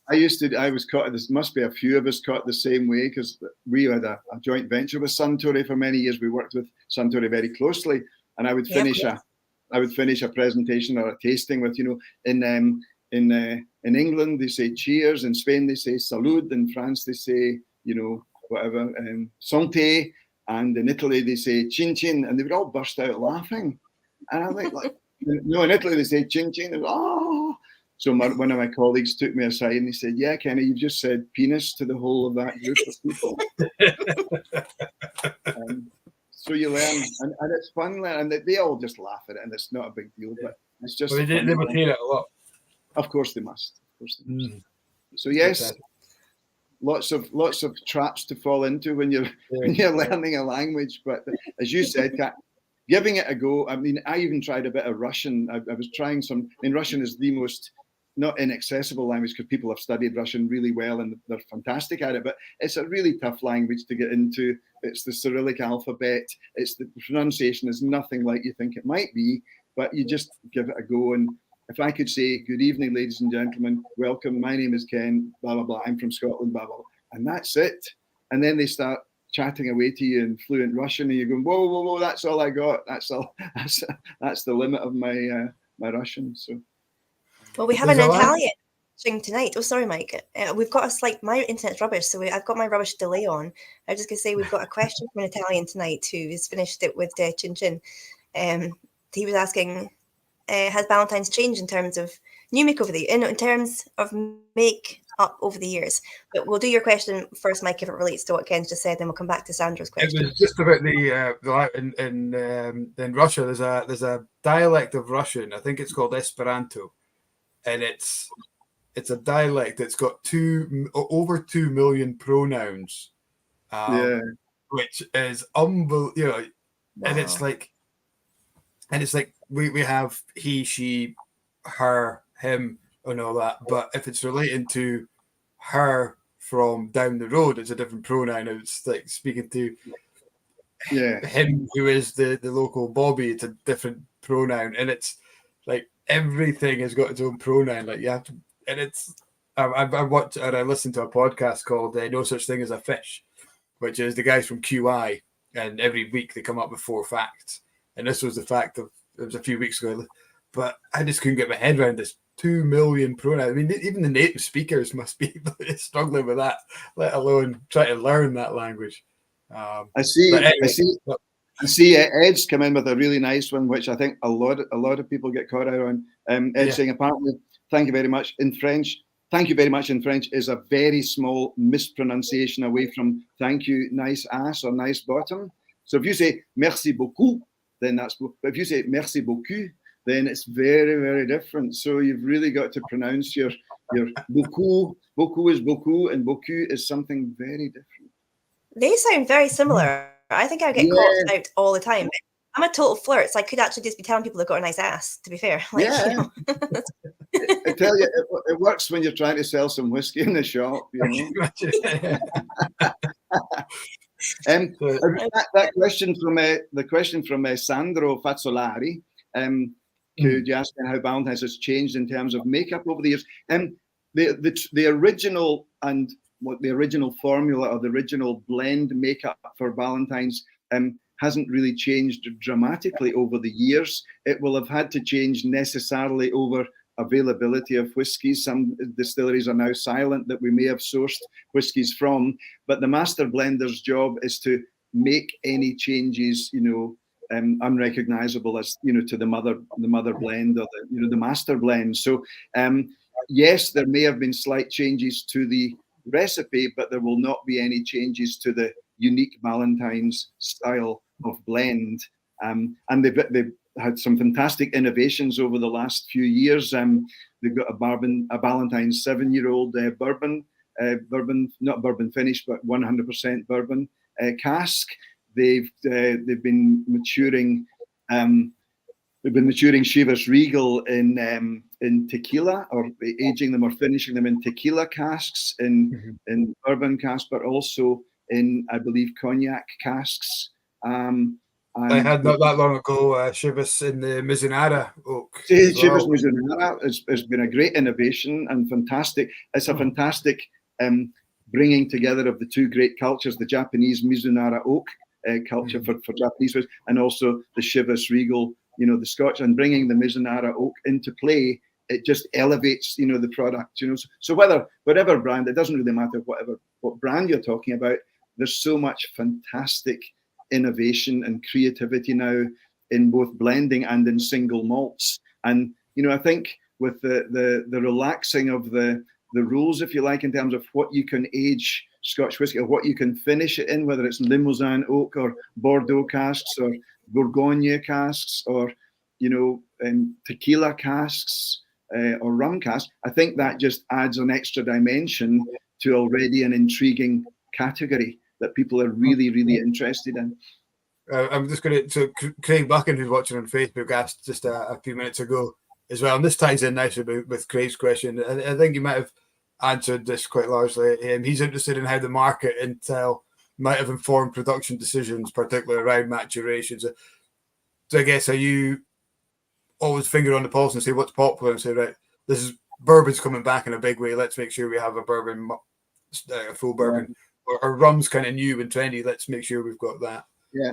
I was caught. This must be a few of us caught the same way, because we had a joint venture with Suntory for many years. We worked with Suntory very closely, and I would finish a presentation or a tasting with, in England they say cheers, in Spain they say salute, in France they say whatever, santé, and in Italy they say chin chin, and they would all burst out laughing, and I'm like no, in Italy they say chin chin, and oh. So one of my colleagues took me aside and he said, "Yeah, Kenny, you've just said penis to the whole of that group of people." So you learn, and it's fun, and they all just laugh at it, and it's not a big deal, but it's just. Well, they would hear it a lot. Of course they must. So yes, lots of traps to fall into when you're learning a language. But as you said, Kat, giving it a go. I mean, I even tried a bit of Russian. I was trying some. I mean, Russian is the most not inaccessible language, because people have studied Russian really well and they're fantastic at it, but it's a really tough language to get into. It's the Cyrillic alphabet. The pronunciation is nothing like you think it might be, but you just give it a go. And if I could say, "Good evening, ladies and gentlemen, welcome, my name is Ken, blah, blah, blah, I'm from Scotland, blah, blah, blah," and that's it. And then they start chatting away to you in fluent Russian, and you're going, whoa, whoa, whoa, that's all I got. That's all. That's the limit of my Russian. So. Well, we have an Italian thing tonight. Oh, sorry, Mike. We've got my internet's rubbish, so I've got my rubbish delay on. I was just going to say we've got a question from an Italian tonight who has finished it with Chin Chin. He was asking, has Ballantines changed in terms of new make over the in terms of make up over the years? But we'll do your question first, Mike, if it relates to what Ken's just said, then we'll come back to Sandra's question. It was just about in Russia. There's a dialect of Russian. I think it's called Esperanto, and it's a dialect that's got over 2 million pronouns, which is unbelievable. Wow. And it's like we have he, she, her, him, and all that. But if it's relating to her from down the road, it's a different pronoun. It's like speaking to him, who is the local Bobby. It's a different pronoun, and it's like everything has got its own pronoun. Like you have to, and it's. I watched and I listened to a podcast called "No Such Thing as a Fish," which is the guys from QI, and every week they come up with 4 facts. And this was the fact of it was a few weeks ago, but I just couldn't get my head around this 2 million pronouns. I mean, even the native speakers must be struggling with that, let alone try to learn that language. I see Ed's come in with a really nice one, which I think a lot of people get caught out on. Ed saying, apparently, thank you very much in French. Thank you very much in French is a very small mispronunciation away from thank you, nice ass or nice bottom. So if you say merci beaucoup, then that's. But if you say merci beaucoup, then it's very, very different. So you've really got to pronounce your beaucoup. Beaucoup is beaucoup, and beaucoup is something very different. They sound very similar. I think I get caught out all the time. I'm a total flirt, so I could actually just be telling people they've got a nice ass, to be fair. Like, I tell you, it works when you're trying to sell some whiskey in the shop. You know? That question from Sandro Fazzolari, could you ask how Ballantines has changed in terms of makeup over the years? The original and what the original formula or the original blend makeup for Ballantines hasn't really changed dramatically over the years. It will have had to change necessarily over availability of whiskies. Some distilleries are now silent that we may have sourced whiskies from, but the master blender's job is to make any changes, unrecognizable as to the mother blend or the master blend. So yes, there may have been slight changes to the recipe, but there will not be any changes to the unique Ballantines style of blend. And they've had some fantastic innovations over the last few years. They've got a Ballantines 7-year-old bourbon, not bourbon finish, but 100% bourbon cask. They've been maturing. They've been maturing Chivas Regal in tequila, or aging them or finishing them in tequila casks in bourbon casks, but also in, I believe, cognac casks. I had not that long ago Chivas in the Mizunara oak. Chivas Mizunara has been a great innovation and fantastic. It's a fantastic bringing together of the two great cultures, the Japanese Mizunara oak culture for Japanese, and also the Chivas Regal, the Scotch, and bringing the Mizunara oak into play. It just elevates, the product, So whatever brand, it doesn't really matter what brand you're talking about. There's so much fantastic innovation and creativity now in both blending and in single malts. And I think with the relaxing of the rules, if you like, in terms of what you can age Scotch whisky or what you can finish it in, whether it's Limousin oak or Bordeaux casks or Bourgogne casks or tequila casks or rum casks, I think that just adds an extra dimension to already an intriguing category that people are really, really interested in. I'm just going to, so Craig Buchan, who's watching on Facebook, asked just a few minutes ago as well, and this ties in nicely with Craig's question. I think you might have answered this quite largely. He's interested in how the market intel might have informed production decisions, particularly around maturation. So I guess, are you always finger on the pulse and say what's popular and say, right, this is bourbon's coming back in a big way, let's make sure we have a bourbon, a full bourbon, or rum's kind of new and trendy, let's make sure we've got that. Yeah,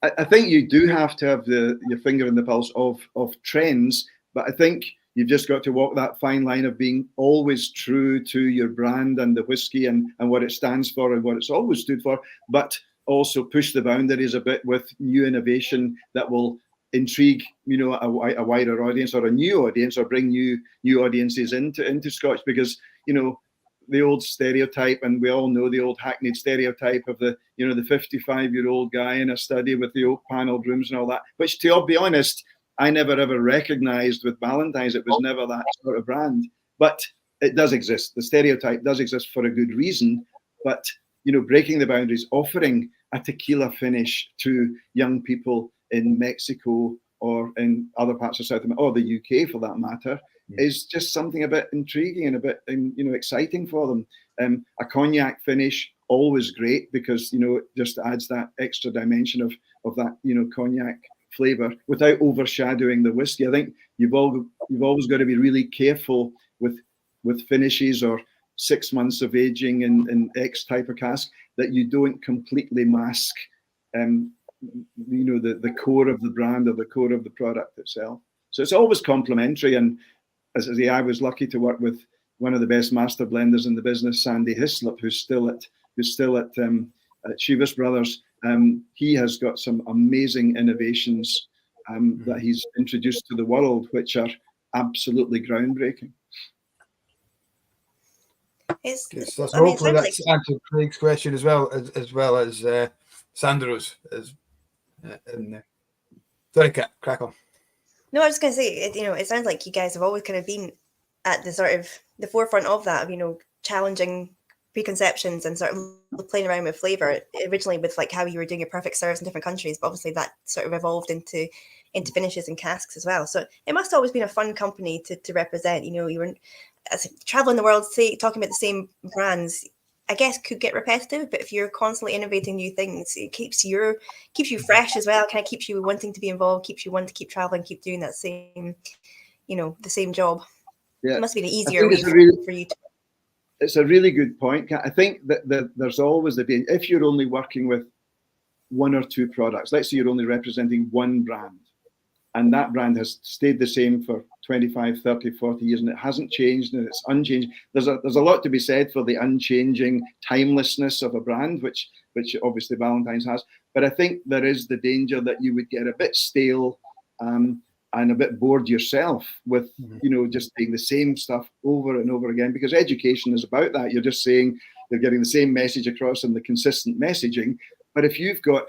I think you do have to have your finger in the pulse of trends, but I think you've just got to walk that fine line of being always true to your brand and the whiskey and what it stands for and what it's always stood for, but also push the boundaries a bit with new innovation that will intrigue, a wider audience or a new audience, or bring new audiences into Scotch, because the old stereotype, and we all know the old hackneyed stereotype of the 55-year-old guy in a study with the oak panelled rooms and all that, which, to be honest, I never ever recognized with Ballantine's. It was never that sort of brand, but it does exist. The stereotype does exist for a good reason, but breaking the boundaries, offering a tequila finish to young people in Mexico or in other parts of South America, or the UK for that matter, is just something a bit intriguing and a bit exciting for them. A cognac finish, always great, because it just adds that extra dimension of that cognac flavor without overshadowing the whiskey. I think you've always got to be really careful with finishes or 6 months of aging in X type of cask, that you don't completely mask the core of the brand or the core of the product itself. So it's always complementary. And as I say, I was lucky to work with one of the best master blenders in the business, Sandy Hislop, who's still at Chivas Brothers. He has got some amazing innovations that he's introduced to the world, which are absolutely groundbreaking. So hopefully that's answered Craig's question as well as Sandro's. Sorry, Kat, crack on. No, I was going to say, it sounds like you guys have always kind of been at the sort of the forefront of that, of, challenging preconceptions and sort of playing around with flavor. Originally with like how you were doing your perfect serves in different countries, but obviously that sort of evolved into finishes and casks as well. So it must have always been a fun company to represent. You were traveling the world, talking about the same brands, I guess could get repetitive, but if you're constantly innovating new things, it keeps you fresh as well. Kind of keeps you wanting to be involved, keeps you wanting to keep traveling, keep doing that same, the same job. Yeah, it must be an easier way for you to. It's a really good point. I think that there's always the danger if you're only working with one or two products. Let's say you're only representing one brand, and that brand has stayed the same for 25, 30, 40 years, and it hasn't changed, and it's unchanged. There's a lot to be said for the unchanging timelessness of a brand, which obviously Ballantines has. But I think there is the danger that you would get a bit stale and a bit bored yourself with, just saying the same stuff over and over again, because education is about that. You're just saying they're getting the same message across and the consistent messaging. But if you've got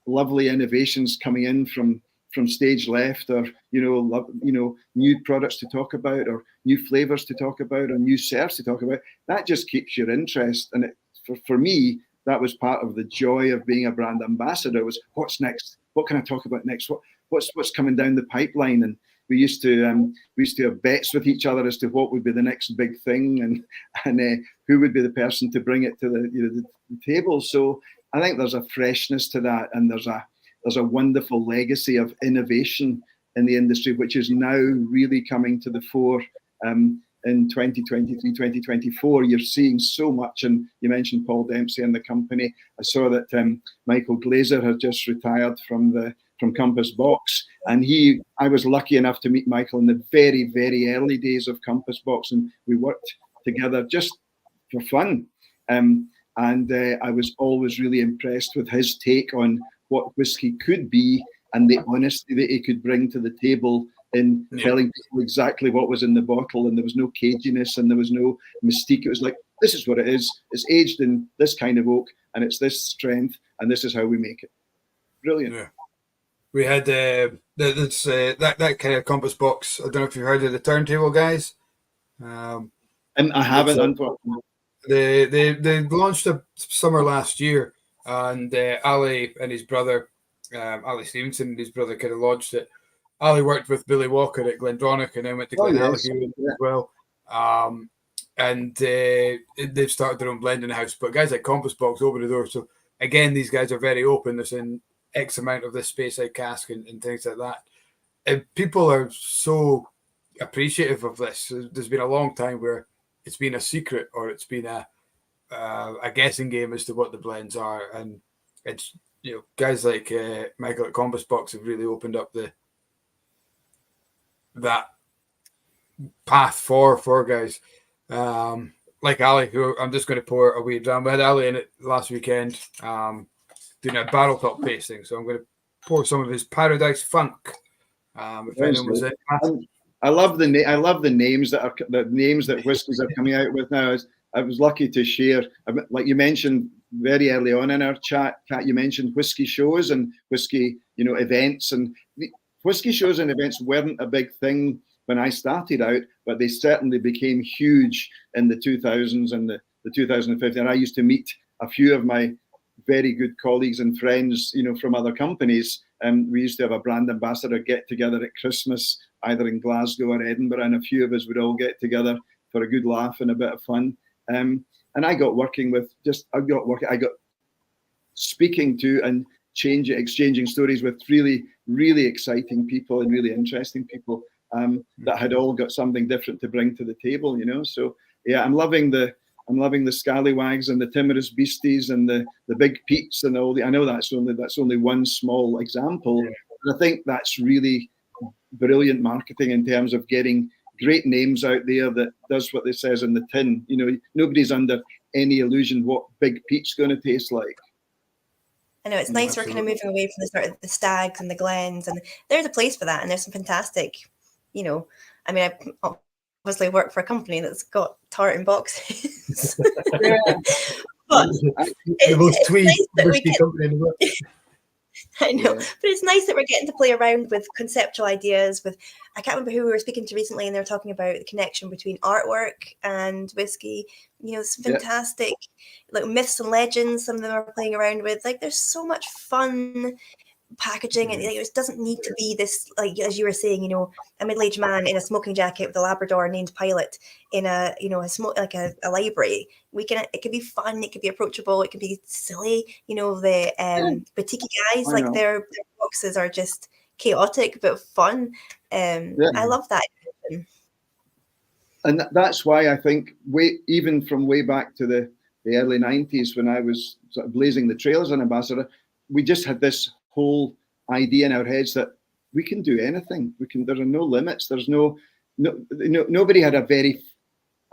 lovely innovations coming in from stage left, or new products to talk about, or new flavors to talk about, or new serves to talk about, that just keeps your interest. And for me, that was part of the joy of being a brand ambassador, was what's next, what can I talk about next, what's coming down the pipeline. And we used to have bets with each other as to what would be the next big thing, and who would be the person to bring it to the table. So I think there's a freshness to that, and there's a wonderful legacy of innovation in the industry, which is now really coming to the fore. In 2023, 2024, you're seeing so much, and you mentioned Paul Dempsey and the company. I saw that Michael Glazer has just retired from Compass Box, and I was lucky enough to meet Michael in the very, very early days of Compass Box, and we worked together just for fun. And I was always really impressed with his take on what whiskey could be and the honesty that he could bring to the table in telling people exactly what was in the bottle, and there was no caginess and there was no mystique. It was like, this is what it is. It's aged in this kind of oak, and it's this strength, and this is how we make it. Brilliant. Yeah. We had that kind of Compass Box. I don't know if you've heard of the Turntable guys. And I haven't, unfortunately. They launched a summer last year, and Ali and his brother, Ali Stevenson and his brother, kind of launched it. Ali worked with Billy Walker at Glendronach and then went to Glenallachie as well. And they've started their own blending house. But guys like Compass Box open the door. So again, these guys are very open. There's in X amount of this space out cask and things like that. And people are so appreciative of this. There's been a long time where it's been a secret, or it's been a guessing game as to what the blends are. And it's, guys like Michael at Compass Box have really opened up that path for guys like Ali, who I'm just going to pour a wee dram. We had Ali in it last weekend doing a barrel top tasting, so I'm going to pour some of his Paradise Funk. If anyone was it. I love the names that whiskies are coming out with now. I was lucky to share, like you mentioned very early on in our chat, Kat, you mentioned whiskey shows and whiskey, events, and whiskey shows and events weren't a big thing when I started out, but they certainly became huge in the 2000s and the 2015. And I used to meet a few of my very good colleagues and friends, from other companies. And we used to have a brand ambassador get together at Christmas, either in Glasgow or Edinburgh, and a few of us would all get together for a good laugh and a bit of fun. And I got working with I got speaking to and exchanging stories with really, really exciting people and really interesting people that had all got something different to bring to the table, So yeah, I'm loving the Scallywags and the Timorous Beasties and the Big Pete's and all the. I know that's only one small example, but I think that's really brilliant marketing in terms of getting great names out there that does what it says in the tin. Nobody's under any illusion what Big Pete's going to taste like. I know it's nice. We're kind of moving away from the sort of the Stags and the Glens, and there's a place for that, and there's some fantastic, I mean, I obviously work for a company that's got tartan boxes. But the most twee whiskey company in the world. I know, but it's nice that we're getting to play around with conceptual ideas. I can't remember who we were speaking to recently, and they were talking about the connection between artwork and whiskey. It's fantastic, like myths and legends. Some of them are playing around with. Like, there's so much fun packaging, and it doesn't need to be this, like as you were saying, a middle-aged man in a smoking jacket with a Labrador named Pilot in a a library. It could be fun, it could be approachable, it could be silly. The boutique guys, like their boxes are just chaotic but fun. I love that. And that's why I think even from way back to the early 90s, when I was sort of blazing the trail as an ambassador, we just had this whole idea in our heads that we can do anything. There are no limits. There's nobody had a very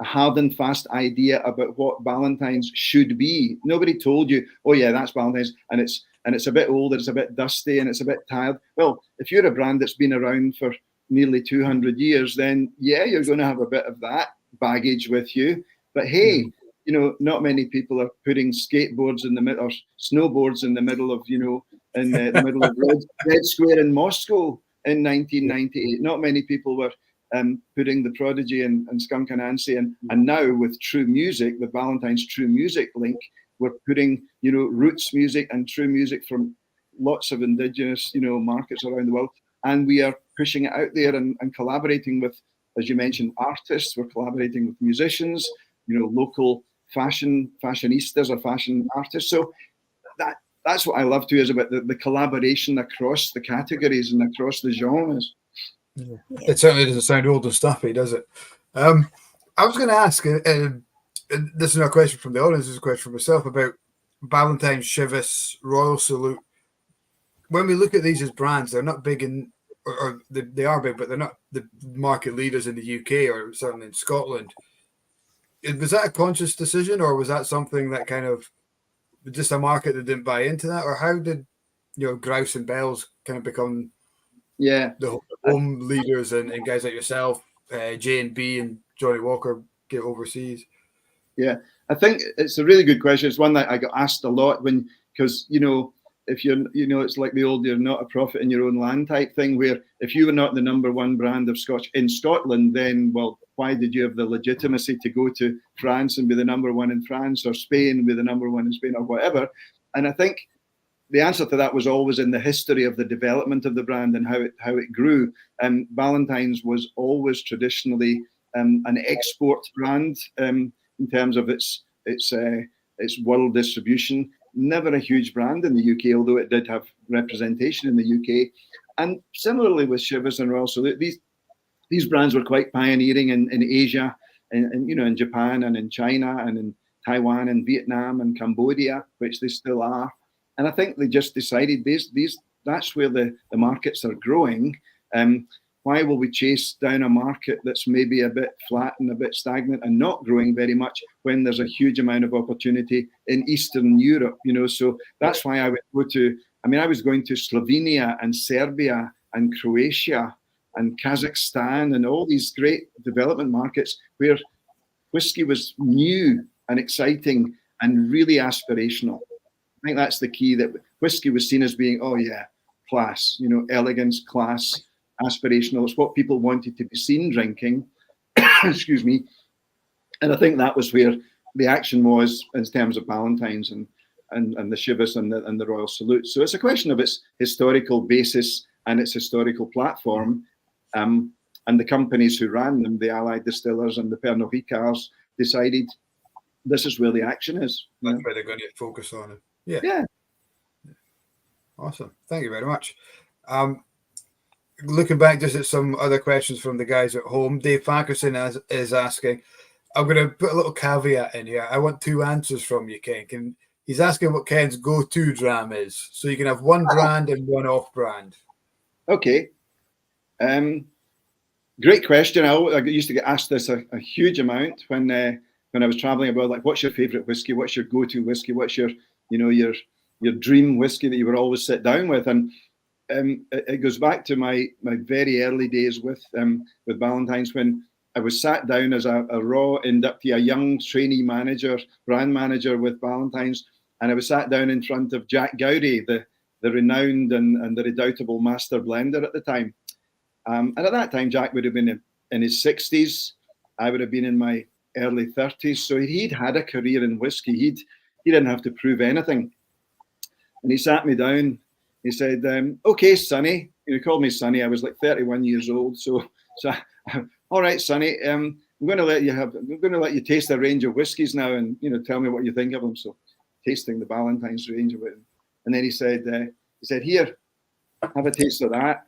hard and fast idea about what Ballantines should be. Nobody told you, oh yeah, that's Ballantines, and it's a bit old, it's a bit dusty, and it's a bit tired. Well, if you're a brand that's been around for nearly 200 years, then yeah, you're going to have a bit of that baggage with you. But hey, not many people are putting skateboards in the middle or snowboards in the middle of, in the middle of Red Square in Moscow in 1998. Not many people were putting the Prodigy and Skunk Anansie, and now with True Music, the Ballantines True Music link, we're putting roots music and true music from lots of indigenous markets around the world. and we are pushing it out there and collaborating with, as you mentioned, artists. We're collaborating with musicians, local fashionistas or fashion artists. So that's what I love too, is about the collaboration across the categories and across the genres. Yeah. It certainly doesn't sound old and stuffy, does it? I was going to ask, and this is not a question from the audience, this is a question for myself, about Ballantine, Chivas, Royal Salute. When we look at these as brands, they're not big or they are big, but they're not the market leaders in the UK or certainly in Scotland. Was that a conscious decision, or was that something that kind of just a market that didn't buy into that? Or how did, Grouse and Bells kind of become the home leaders and guys like yourself, J&B and Johnny Walker get overseas? Yeah, I think it's a really good question. It's one that I got asked a lot because if you're, it's like the old, you're not a prophet in your own land type thing, where if you were not the number one brand of Scotch in Scotland, then, well, why did you have the legitimacy to go to France and be the number one in France, or Spain and be the number one in Spain, or whatever? And I think the answer to that was always in the history of the development of the brand and how it grew. And Ballantine's was always traditionally an export brand in terms of its world distribution. Never a huge brand in the UK, although it did have representation in the UK. And similarly with Chivas and Royal Salute, these brands were quite pioneering in Asia, and in Japan and in China and in Taiwan and Vietnam and Cambodia, which they still are. And I think they just decided that's where the markets are growing. Why will we chase down a market that's maybe a bit flat and a bit stagnant and not growing very much when there's a huge amount of opportunity in Eastern Europe? So that's why I would go to, I was going to Slovenia and Serbia and Croatia and Kazakhstan and all these great development markets where whiskey was new and exciting and really aspirational. I think that's the key, that whiskey was seen as being, class, elegance, class, aspirational. It's what people wanted to be seen drinking. Excuse me. And I think that was where the action was in terms of Ballantine's and the Chivas and the Royal Salute. So it's a question of its historical basis and its historical platform. And the companies who ran them, the Allied Distillers and the Pernod Ricards, decided this is where the action is. That's where they're going to focus on it. Yeah. Awesome. Thank you very much. Looking back just at some other questions from the guys at home, Dave Fackerson is asking, I'm going to put a little caveat in here. I want two answers from you, Ken. He's asking what Ken's go-to dram is. So you can have one brand and one off-brand. Okay. Great question. I used to get asked this a huge amount when I was traveling abroad, like, what's your favorite whiskey? What's your go-to whiskey? What's your dream whiskey that you would always sit down with? And it goes back to my very early days with Ballantine's, when I was sat down as a raw inductee, a young trainee manager, brand manager with Ballantine's, and I was sat down in front of Jack Gowdy, the renowned and the redoubtable master blender at the time. And at that time, Jack would have been in his 60s. I would have been in my early 30s. So he'd had a career in whiskey. He didn't have to prove anything. And he sat me down. He said, okay, Sonny. He called me Sonny. I was like 31 years old. So all right, Sonny, I'm going to let you taste a range of whiskies now, and tell me what you think of them. So tasting the Ballantine's range of it. And then he said, here, have a taste of that.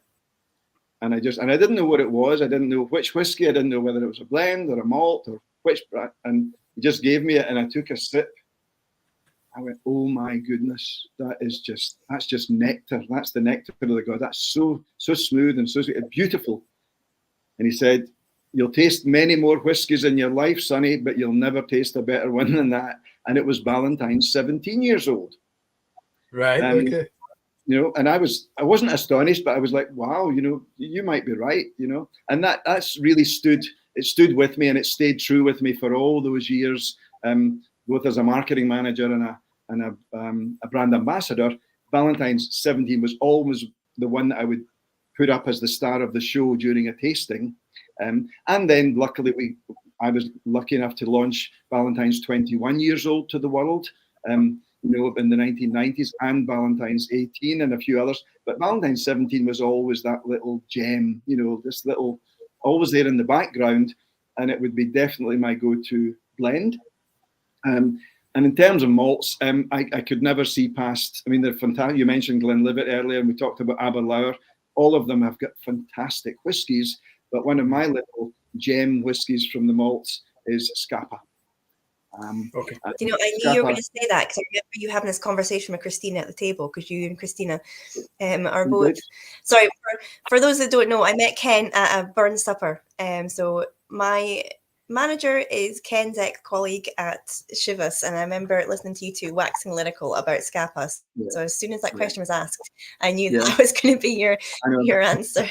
And I didn't know what it was. I didn't know which whiskey. I didn't know whether it was a blend or a malt or which brand. And he just gave me it, and I took a sip. I went, oh my goodness, that's just nectar. That's the nectar of the God. That's so smooth and so sweet, beautiful. And he said, you'll taste many more whiskies in your life, Sonny, but you'll never taste a better one than that. And it was Ballantine's, 17 years old. Right. Okay. And I wasn't astonished, but I was like, wow, you might be right, and that's really stood with me, and it stayed true with me for all those years, both as a marketing manager and a brand ambassador. Ballantine's 17 was always the one that I would put up as the star of the show during a tasting. And then luckily I was lucky enough to launch Ballantine's 21 years old to the world. In the 1990s, and Ballantine's 18 and a few others. But Ballantine 17 was always that little gem, this little, always there in the background, and it would be definitely my go-to blend. And in terms of malts, I could never see past. I mean, they're fantastic. You mentioned Glenlivet earlier, and we talked about Aberlour. All of them have got fantastic whiskies, but one of my little gem whiskies from the malts is Scapa. Okay. I knew you were going to say that, because I remember you having this conversation with Christina at the table, because you and Christina are both. Sorry, for those that don't know, I met Ken at a burn supper. So my manager is Ken's ex-colleague at Chivas, and I remember listening to you two waxing lyrical about Scapa. So as soon as that question was asked, I knew that was going to be your answer.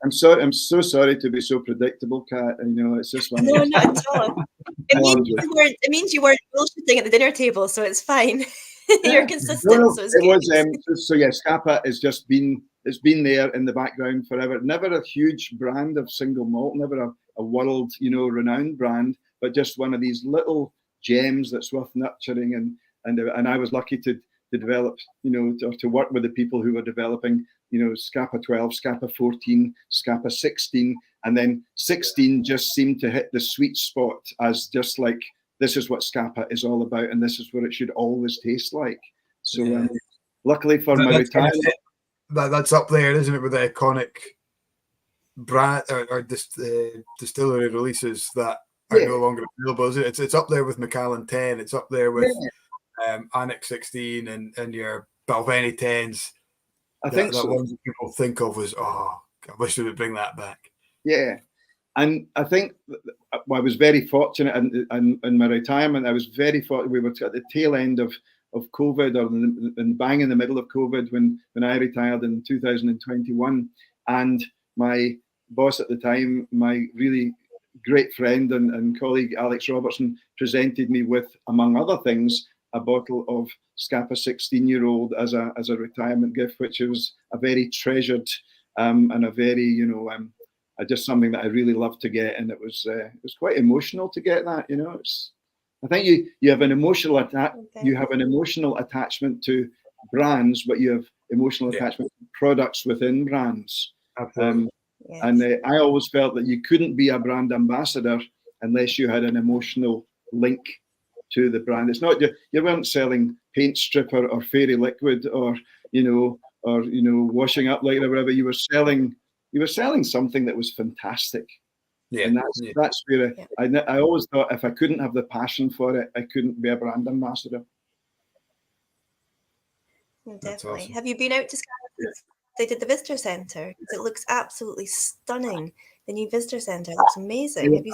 I'm sorry. I'm so sorry to be so predictable, Kat. It's just one. No, not at all. It means you weren't bullshitting at the dinner table, so it's fine. You're consistent. No, so it's it good. was. So yeah, Scapa has just been. It's been there in the background forever. Never a huge brand of single malt. Never a world, renowned brand, but just one of these little gems that's worth nurturing. And I was lucky to develop, or to work with the people who were developing, Scapa 12, Scapa 14, Scapa 16, and then 16 just seemed to hit the sweet spot as just like, this is what Scapa is all about, and this is what it should always taste like. So luckily for my retirement, that's up there, isn't it, with the iconic brand or distillery releases that are no longer available, is it? It's up there with Macallan 10. It's up there with Annex 16 and your Balvenie 10s. I think that one that people think of as, I wish they would bring that back. Yeah. And I think I was very fortunate in my retirement. I was very fortunate. We were at the tail end of COVID, or bang in the middle of COVID when I retired in 2021. And my boss at the time, my really great friend and colleague Alex Robertson, presented me with, among other things, a bottle of Scapa 16-year-old as a retirement gift, which was a very treasured and a very, just something that I really loved to get, and it was quite emotional to get that. I think you have an emotional attachment to brands, but you have emotional attachment to products within brands. Absolutely. And I always felt that you couldn't be a brand ambassador unless you had an emotional link to the brand. It's not, you weren't selling paint stripper or fairy liquid or washing up liquid or whatever. You were selling something that was fantastic. Yeah. And that's where I always thought, if I couldn't have the passion for it, I couldn't be a brand ambassador. Definitely. Awesome. Have you been out to Scotland? They did the visitor centre. It looks absolutely stunning. The new visitor centre looks amazing.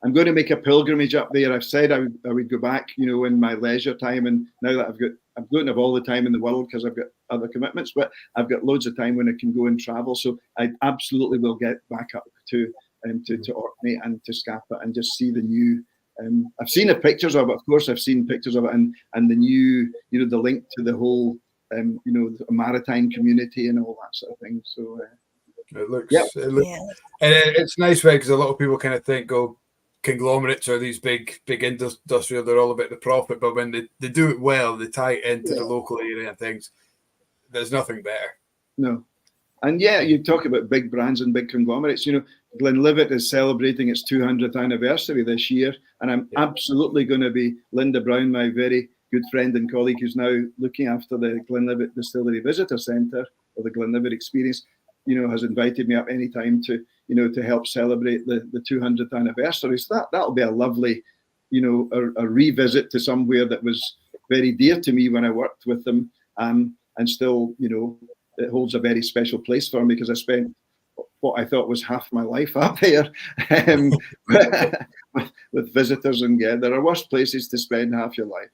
I'm going to make a pilgrimage up there. I've said I would go back, in my leisure time, and now that I don't have all the time in the world because I've got other commitments, but I've got loads of time when I can go and travel. So I absolutely will get back up to Orkney and to Scapa and just see the new. I've seen the pictures of it, of course. I've seen pictures of it, and the new, the link to the whole, the maritime community and all that sort of thing. So it looks, and it's nice, right? Because a lot of people kind of think, conglomerates are these big industrial, they're all about the profit, but when they do it well, they tie it into the local area and things. There's nothing better. No. And you talk about big brands and big conglomerates. Glenlivet is celebrating its 200th anniversary this year, and I'm absolutely going to be, Linda Brown, my very good friend and colleague who's now looking after the Glenlivet Distillery Visitor Centre, or the Glenlivet Experience, has invited me up anytime to help celebrate the 200th anniversary. So that'll be a lovely, a revisit to somewhere that was very dear to me when I worked with them, and still, it holds a very special place for me because I spent what I thought was half my life up there with visitors, and there are worse places to spend half your life.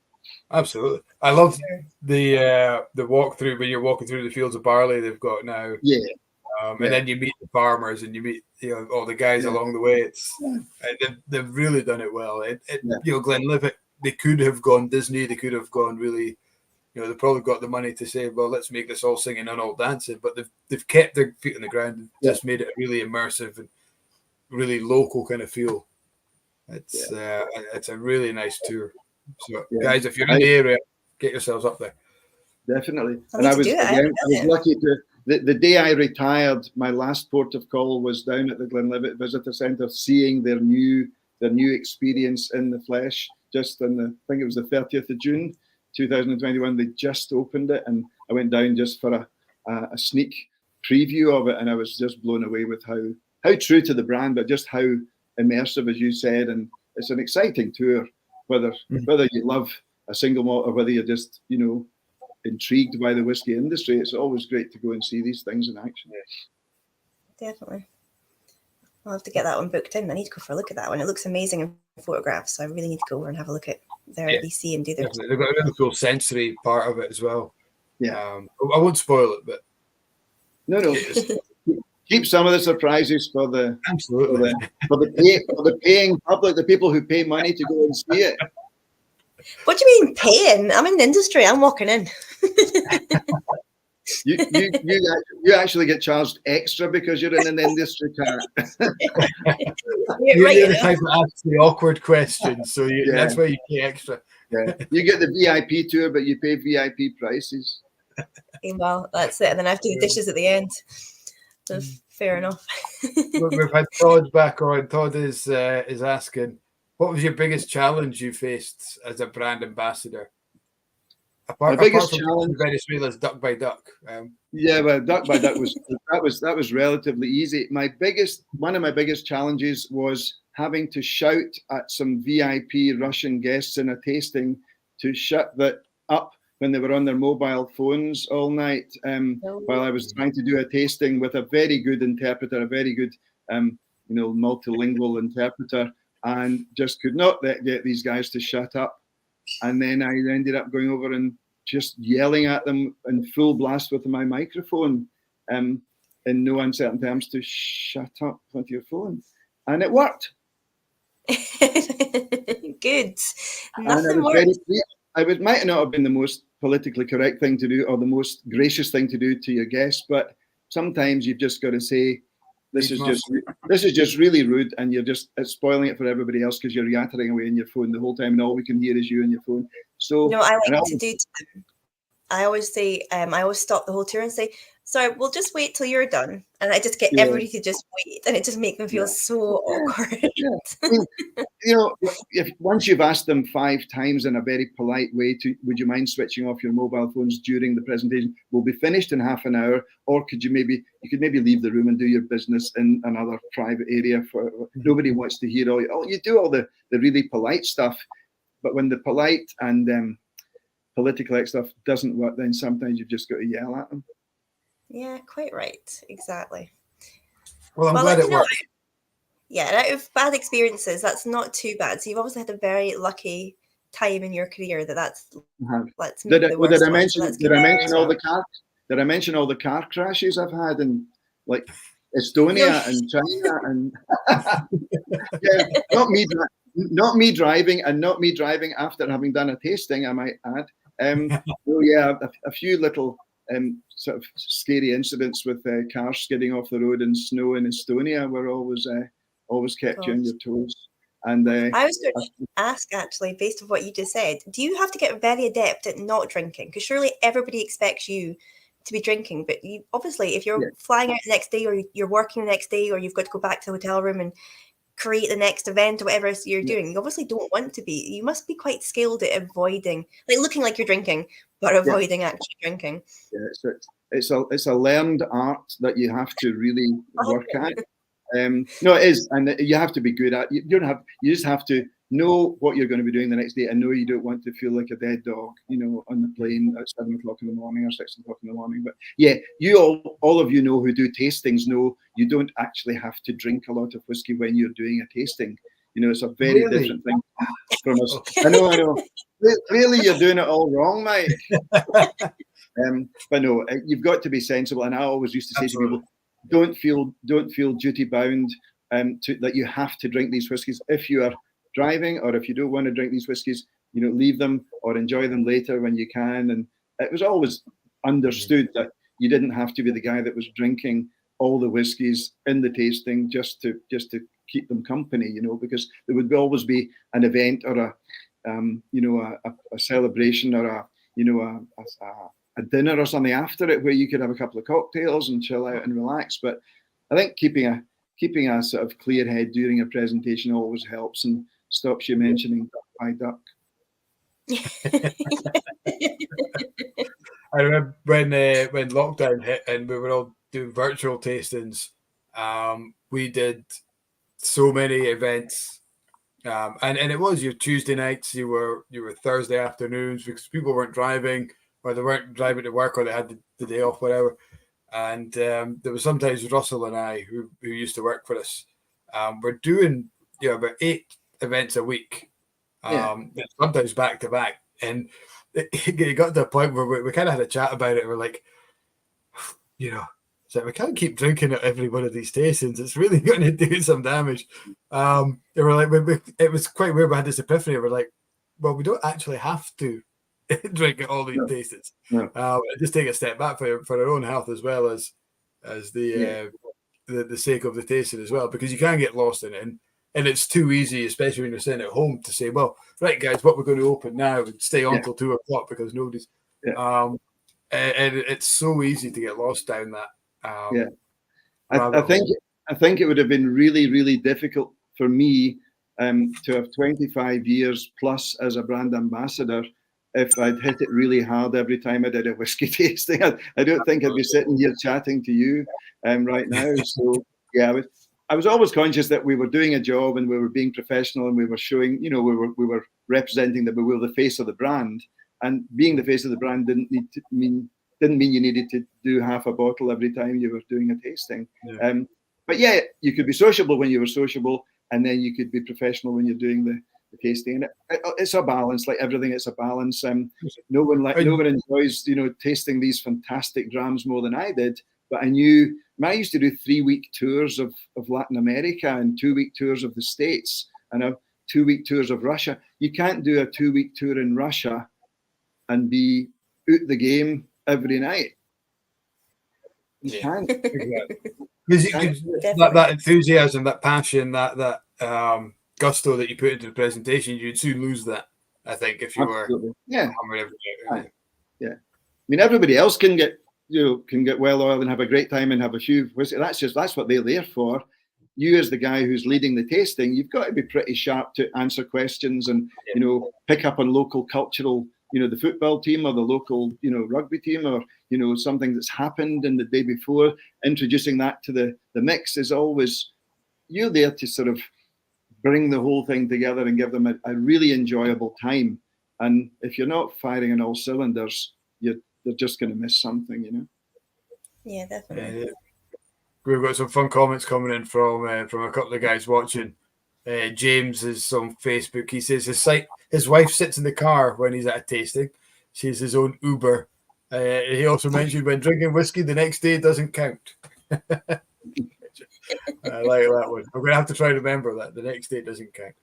Absolutely. I love the walkthrough when you're walking through the fields of barley they've got now. And then you meet the farmers and you meet all the guys along the way. They've really done it well. Glenlivet, they could have gone Disney. They could have gone really. They've probably got the money to say, well, let's make this all singing and all dancing. But they've kept their feet on the ground and just made it a really immersive and really local kind of feel. It's a really nice tour. So guys, if you're in the area, get yourselves up there. Definitely. I And need I to was do it. I again, haven't I done was it. lucky to the day I retired, my last port of call was down at the Glenlivet Visitor Centre, seeing their new experience in the flesh. Just on I think it was the 30th of June, 2021. They just opened it, and I went down just for a sneak preview of it, and I was just blown away with how true to the brand, but just how immersive, as you said. And it's an exciting tour, whether you love a single malt or whether you're just intrigued by the whiskey industry. It's always great to go and see these things in action. Definitely. I'll have to get that one booked in. I need to go for a look at that one. It looks amazing in photographs, so I really need to go over and have a look at their LBC and do their. Definitely. They've got a really cool sensory part of it as well. Yeah. I won't spoil it, but No. Keep some of the surprises for the absolutely for the paying public, the people who pay money to go and see it. What do you mean paying? I'm in the industry. I'm walking in. You actually get charged extra because you're in an industry, Karen. you're the type that asks the awkward questions, so that's why you pay extra. Yeah, you get the VIP tour, but you pay VIP prices. Well, that's it. And then I have to do the dishes at the end. So fair enough. We've had Todd back on. Todd is asking, what was your biggest challenge you faced as a brand ambassador? Apart from Venezuela's duck by duck. Well, duck by duck was relatively easy. One of my biggest challenges was having to shout at some VIP Russian guests in a tasting to shut that up when they were on their mobile phones all night while I was trying to do a tasting with a very good interpreter, a very good multilingual interpreter, and just could not get these guys to shut up. And then I ended up going over and just yelling at them in full blast with my microphone in no uncertain terms to shut up with your phone. And it worked. Good. Nothing worse. It might not have been the most politically correct thing to do or the most gracious thing to do to your guests, but sometimes you've just got to say, this is just really rude, and it's spoiling it for everybody else because you're yattering away on your phone the whole time, and all we can hear is you on your phone. So I like to do. I always say, I always stop the whole tour and say, sorry, we'll just wait till you're done. And I just get everybody to just wait, and it just makes them feel so awkward. If once you've asked them 5 times in a very polite way would you mind switching off your mobile phones during the presentation? We'll be finished in half an hour, or you could maybe leave the room and do your business in another private area. Nobody wants to hear you do all the really polite stuff, but when the polite and political stuff doesn't work, then sometimes you've just got to yell at them. Yeah, quite right. Exactly. Well, I'm glad it worked. Yeah, out of bad experiences, that's not too bad. So you've obviously had a very lucky time in your career that's. Did I mention all the car crashes I've had in like Estonia and China and not me driving after having done a tasting, I might add. A few little sort of scary incidents with cars skidding off the road in snow in Estonia were always kept you on your toes. And I was going to ask, actually, based on what you just said, do you have to get very adept at not drinking? Because surely everybody expects you to be drinking, but you obviously, if you're flying out the next day, or you're working the next day, or you've got to go back to the hotel room and create the next event or whatever you're doing, you obviously don't want to be. You must be quite skilled at avoiding, like looking like you're drinking, but avoiding actually drinking. Yeah, so it's a learned art that you have to really work at. No, it is, and you have to be good at. You just have to know what you're going to be doing the next day, and know you don't want to feel like a dead dog, on the plane at 7 o'clock in the morning or 6 o'clock in the morning. But yeah, all of you know who do tastings know you don't actually have to drink a lot of whiskey when you're doing a tasting. It's a very different thing from us. I know. Really, you're doing it all wrong, Mike. But no, you've got to be sensible. And I always used to say to people, don't feel duty bound that you have to drink these whiskies. If you are driving, or if you don't want to drink these whiskies, leave them or enjoy them later when you can. And it was always understood that you didn't have to be the guy that was drinking all the whiskies in the tasting just to keep them company, because there would always be an event or a celebration or a a dinner or something after it where you could have a couple of cocktails and chill out and relax. But I think keeping a sort of clear head during a presentation always helps and stops you mentioning duck by duck. I remember when lockdown hit and we were all doing virtual tastings. We did so many events, and it was your Tuesday nights, you were Thursday afternoons because people weren't driving or they weren't driving to work or they had the day off, whatever. And there was sometimes Russell and I who used to work for us. We're doing about 8 events a week, sometimes back to back, and it got to a point where we kind of had a chat about it. We're like, so we can't keep drinking at every one of these tastings. It's really going to do some damage. And we're like, it was quite weird. We had this epiphany. We're like, well, we don't actually have to drink at all these tastings. No. Just take a step back for our own health as well as the sake of the tasting as well, because you can get lost in it. And it's too easy, especially when you're sitting at home, to say, well, right, guys, what we're going to open now and stay on till 2 o'clock because nobody's. And it's so easy to get lost down that. I think it would have been really, really difficult for me to have 25 years plus as a brand ambassador if I'd hit it really hard every time I did a whiskey tasting. I don't think I'd be sitting here chatting to you right now. So I was always conscious that we were doing a job and we were being professional and we were showing, we were representing that we were the face of the brand, and being the face of the brand didn't mean you needed to do half a bottle every time you were doing a tasting. But you could be sociable when you were sociable, and then you could be professional when you're doing the tasting. And it's a balance, like everything. It's a balance. No one enjoys tasting these fantastic drams more than I did. But I used to do 3-week tours of Latin America and 2-week tours of the States and 2-week tours of Russia. You can't do a 2-week tour in Russia and be out the game every night. You can't. That enthusiasm, that passion, that gusto that you put into the presentation, you'd soon lose that, I think, if you were hammered every day. Yeah. I mean, everybody else can get well oiled and have a great time and have a few whiskey. That's what they're there for. You, as the guy who's leading the tasting, you've got to be pretty sharp to answer questions and pick up on local cultural, the football team or the local rugby team or something that's happened in the day before. Introducing that to the mix is always, you're there to sort of bring the whole thing together and give them a really enjoyable time. And if you're not firing on all cylinders, they're just going to miss something, Yeah, definitely. We've got some fun comments coming in from a couple of guys watching. James is on Facebook. He says his wife sits in the car when he's at a tasting. She's his own Uber. He also mentioned when drinking whiskey, the next day doesn't count. I like that one. I'm going to have to try to remember that. The next day doesn't count.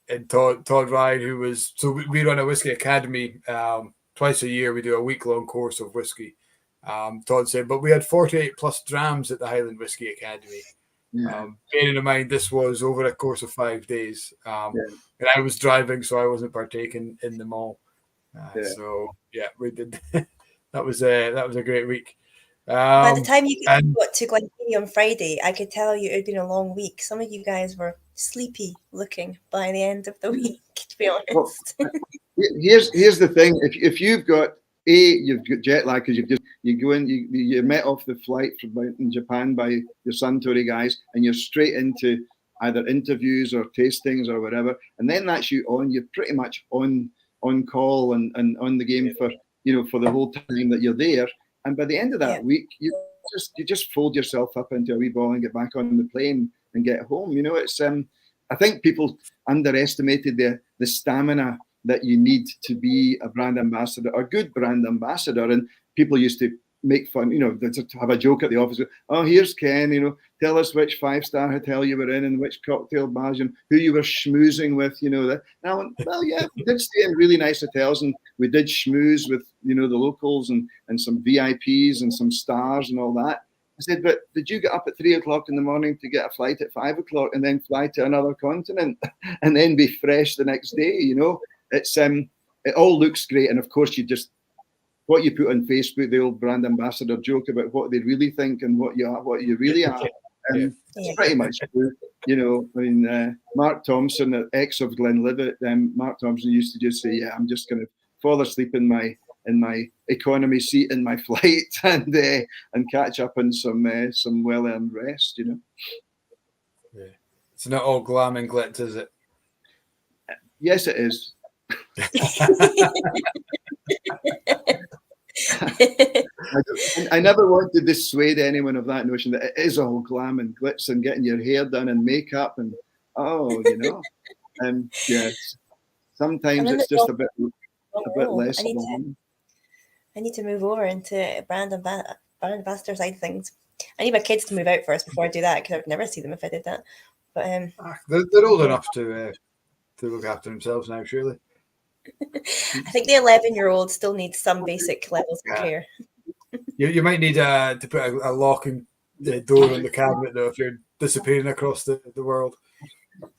And Todd Ryan, we run a whiskey academy twice a year. We do a week-long course of whiskey. Todd said, but we had 48 plus drams at the Highland Whiskey Academy. Bearing in mind this was over a course of 5 days. And I was driving, so I wasn't partaking in them all. So we did. That was a great week. By the time you got to Glencairn on Friday, I could tell you it had been a long week. Some of you guys were sleepy looking by the end of the week, to be honest. Well, here's the thing: if you've got you've got jet lag because you met off the flight in Japan by your Suntory guys, and you're straight into either interviews or tastings or whatever, and then that's you're pretty much on call and on the game for the whole time that you're there. And by the end of that week, you just fold yourself up into a wee ball and get back on the plane and get home. It's I think people underestimated the stamina that you need to be a brand ambassador, a good brand ambassador. And people used to make fun, to have a joke at the office. Oh, here's Ken, tell us which 5-star hotel you were in and which cocktail bars and who you were schmoozing with, that. Now, we did stay in really nice hotels and we did schmooze with, the locals and some VIPs and some stars and all that. I said, but did you get up at 3 o'clock in the morning to get a flight at 5 o'clock and then fly to another continent and then be fresh the next day? It's, it all looks great. And of course, you just what you put on Facebook, the old brand ambassador joke about what they really think and what you really are. It's pretty much true. You know, I mean, Mark Thompson, ex of Glenlivet, Mark Thompson used to just say, "Yeah, I'm just going to fall asleep in my economy seat in my flight and catch up on some well-earned rest." You know. Yeah. It's not all glam and glitz, is it? Yes, it is. I never want to dissuade anyone of that notion that it is all glam and glitz and getting your hair done and makeup and yes. Sometimes it's just a bit less. I need to move over into brand ambassador side things. I need my kids to move out first before I do that, because I'd never see them if I did that. But they're old enough to look after themselves now, surely. I think the 11-year-old still needs some basic levels of care. You might need to put a lock and door on the cabinet, though, if you're disappearing across the world.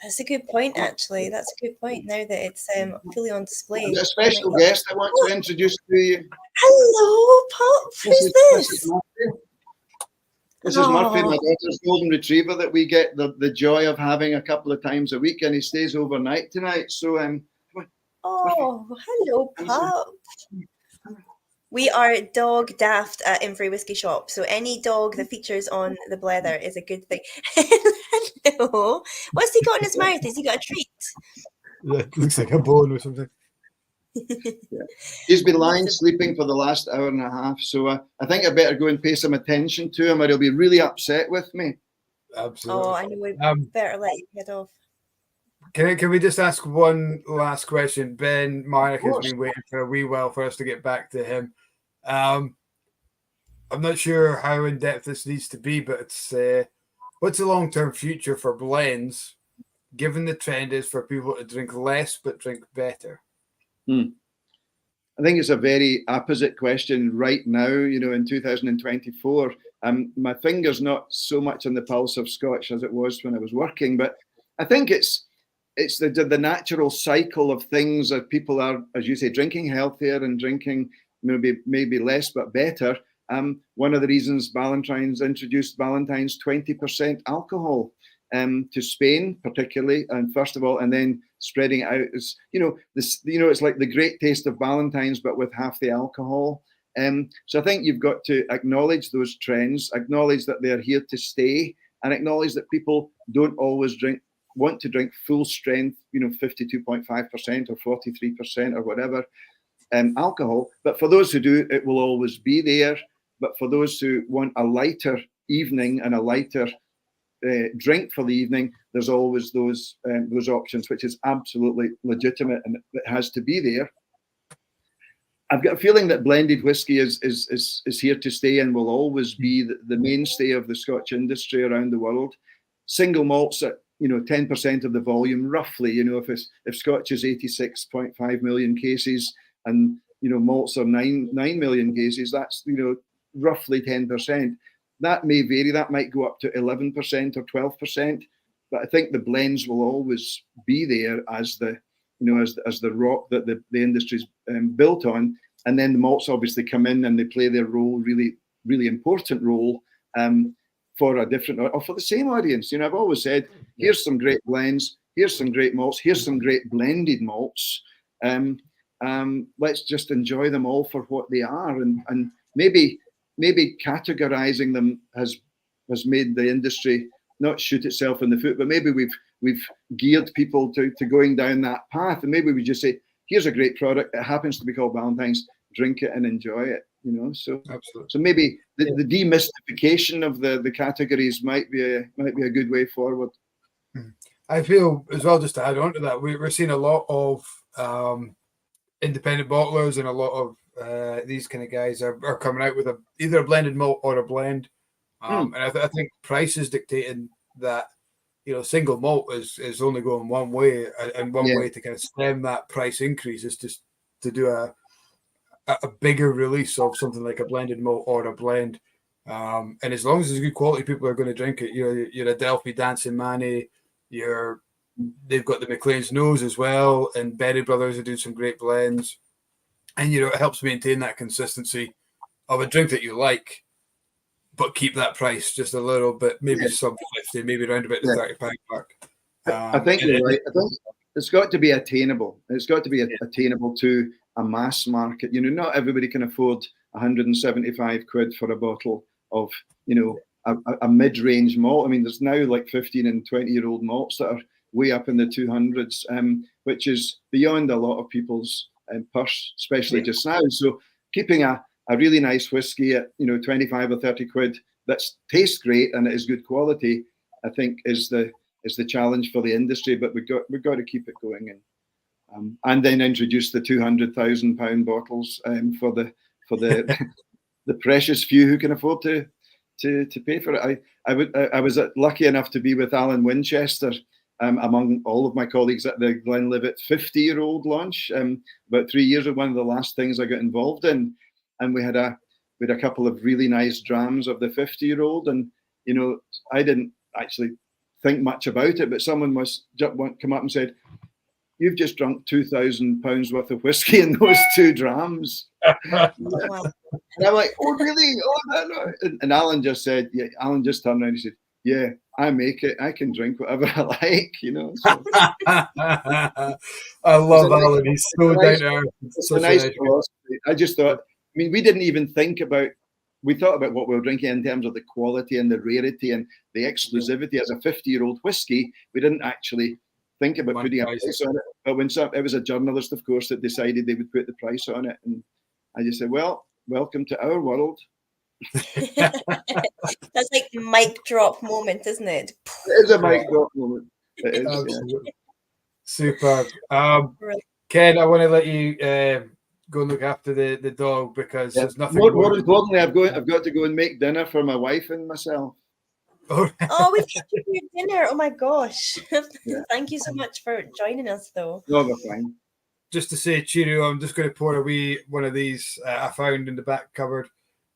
That's a good point, actually. That's a good point. Now that it's fully on display. There's a special guest I want to introduce to you. Hello, Pop. Who's this? This is Murphy, my daughter's golden retriever that we get the joy of having a couple of times a week, and he stays overnight tonight. So oh, hello, Pop. We are dog daft at Infree Whisky Shop, so any dog that features on the Blether is a good thing. Hello. What's he got in his mouth? Has he got a treat? Yeah, it looks like a bone or something. Yeah. He's been lying sleeping for the last hour and a half, so I think I better go and pay some attention to him, or he'll be really upset with me. Absolutely. Oh, I know. We better let you head off. Can we just ask one last question? Ben Marnick has been waiting for a wee while for us to get back to him. I'm not sure how in depth this needs to be, but it's what's the long-term future for blends, given the trend is for people to drink less but drink better? I think it's a very opposite question right now, you know, in 2024. My finger's not so much on the pulse of Scotch as it was when I was working, but I think it's the natural cycle of things that people are, as you say, drinking healthier and drinking maybe less but better. One of the reasons Ballantine's introduced Ballantine's 20% alcohol to Spain, particularly, and first of all, and then spreading it out is, it's like the great taste of Ballantine's, but with half the alcohol. So I think you've got to acknowledge those trends, acknowledge that they're here to stay, and acknowledge that people don't always want to drink full strength, 52.5% or 43% or whatever alcohol. But for those who do, it will always be there. But for those who want a lighter evening and a lighter drink for the evening, there's always those options, which is absolutely legitimate and it has to be there. I've got a feeling that blended whiskey is here to stay and will always be the mainstay of the Scotch industry around the world. Single malts at 10% of the volume, roughly. If Scotch is 86.5 million cases and malts are 9 million cases, that's roughly 10%. That may vary. That might go up to 11% or 12%. But I think the blends will always be there as the rock that the industry's built on. And then the malts obviously come in and they play their role, really, really important role for a different or for the same audience. I've always said, here's some great blends, here's some great malts, here's some great blended malts. Let's just enjoy them all for what they are, and maybe categorizing them has made the industry not shoot itself in the foot, but maybe we've geared people to going down that path, and maybe we just say, here's a great product, it happens to be called Ballantine's, drink it and enjoy it. So absolutely. So maybe the demystification of the categories might be a good way forward. I feel as well, just to add on to that, we're seeing a lot of independent bottlers and a lot of these kind of guys are coming out with either a blended malt or a blend. And I think price is dictating that, single malt is only going one way, and one way to kind of stem that price increase is just to do a bigger release of something like a blended malt or a blend. And as long as it's good quality, people are going to drink it. Your Adelphi Dancing Manny, they've got the McLean's Nose as well, and Berry Brothers are doing some great blends. and it helps maintain that consistency of a drink that you like, but keep that price just a little bit, maybe sub 50, maybe around about the £30 mark. I think you're right. I think it's got to be attainable. It's got to be attainable to a mass market. Not everybody can afford 175 quid for a bottle of, a mid-range malt. I mean, there's now like 15 and 20-year-old malts that are way up in the 200s, which is beyond a lot of people's purse, especially just now. So keeping a really nice whiskey at 25 or 30 quid that tastes great and it is good quality, I think is the challenge for the industry. But we've got to keep it going, and then introduce the £200,000 bottles for the the precious few who can afford to pay for it. I was lucky enough to be with Alan Winchester among all of my colleagues at the Glenlivet 50-year-old launch about 3 years ago. One of the last things I got involved in, and we had a couple of really nice drams of the 50-year-old, and I didn't actually think much about it, but someone come up and said, "You've just drunk £2,000 worth of whiskey in those 2 drams." Wow. And I'm like, "Oh, really? Oh, no." And Alan just said, "Yeah." Alan just turned around and said, "Yeah, I make it. I can drink whatever I like." So. I love Alan. He's so down to earth. It's a nice philosophy. I just thought. I mean, we didn't even think about. We thought about what we were drinking in terms of the quality and the rarity and the exclusivity. As a 50-year-old whiskey, we didn't actually think about putting a price on it. But when it was a journalist, of course, that decided they would put the price on it, and I just said, "Well, welcome to our world." That's like the mic drop moment, isn't it? It is a mic drop moment. It is. Absolutely. Super. Ken, I want to let you go and look after the dog, because there's nothing more importantly, I've got to go and make dinner for my wife and myself. Oh, we've got to do dinner. Oh my gosh. Thank you so much for joining us, though. No, we're fine. Just to say cheerio, I'm just going to pour one of these I found in the back cupboard.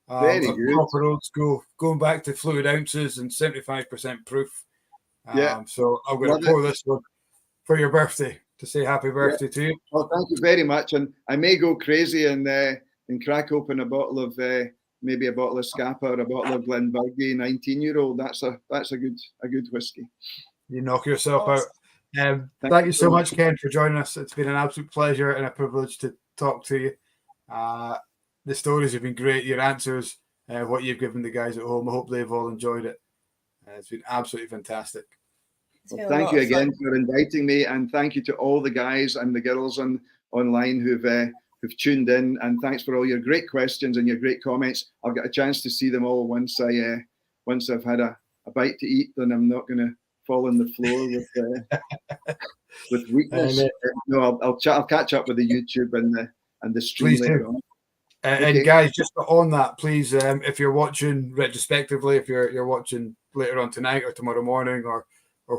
Very good. Proper old school, going back to fluid ounces and 75% proof. So I'm going to pour this one for your birthday, to say happy birthday to you. Well, thank you very much. And I may go crazy and crack open a bottle of maybe a bottle of Scapa or a bottle of Glenburgie 19-year-old. That's a good whiskey. You knock yourself out. Thank you so much, Ken, for joining us. It's been an absolute pleasure and a privilege to talk to you. The stories have been great. Your answers, what you've given the guys at home, I hope they've all enjoyed it. It's been absolutely fantastic. Well, thank you again for inviting me, and thank you to all the guys and the girls online who've tuned in, and thanks for all your great questions and your great comments. I'll get a chance to see them all once I've had a bite to eat, and I'm not going to fall on the floor with weakness. No, I'll catch up with the YouTube and the stream later on. And guys, just on that, please, if you're watching retrospectively, if you're watching later on tonight or tomorrow morning or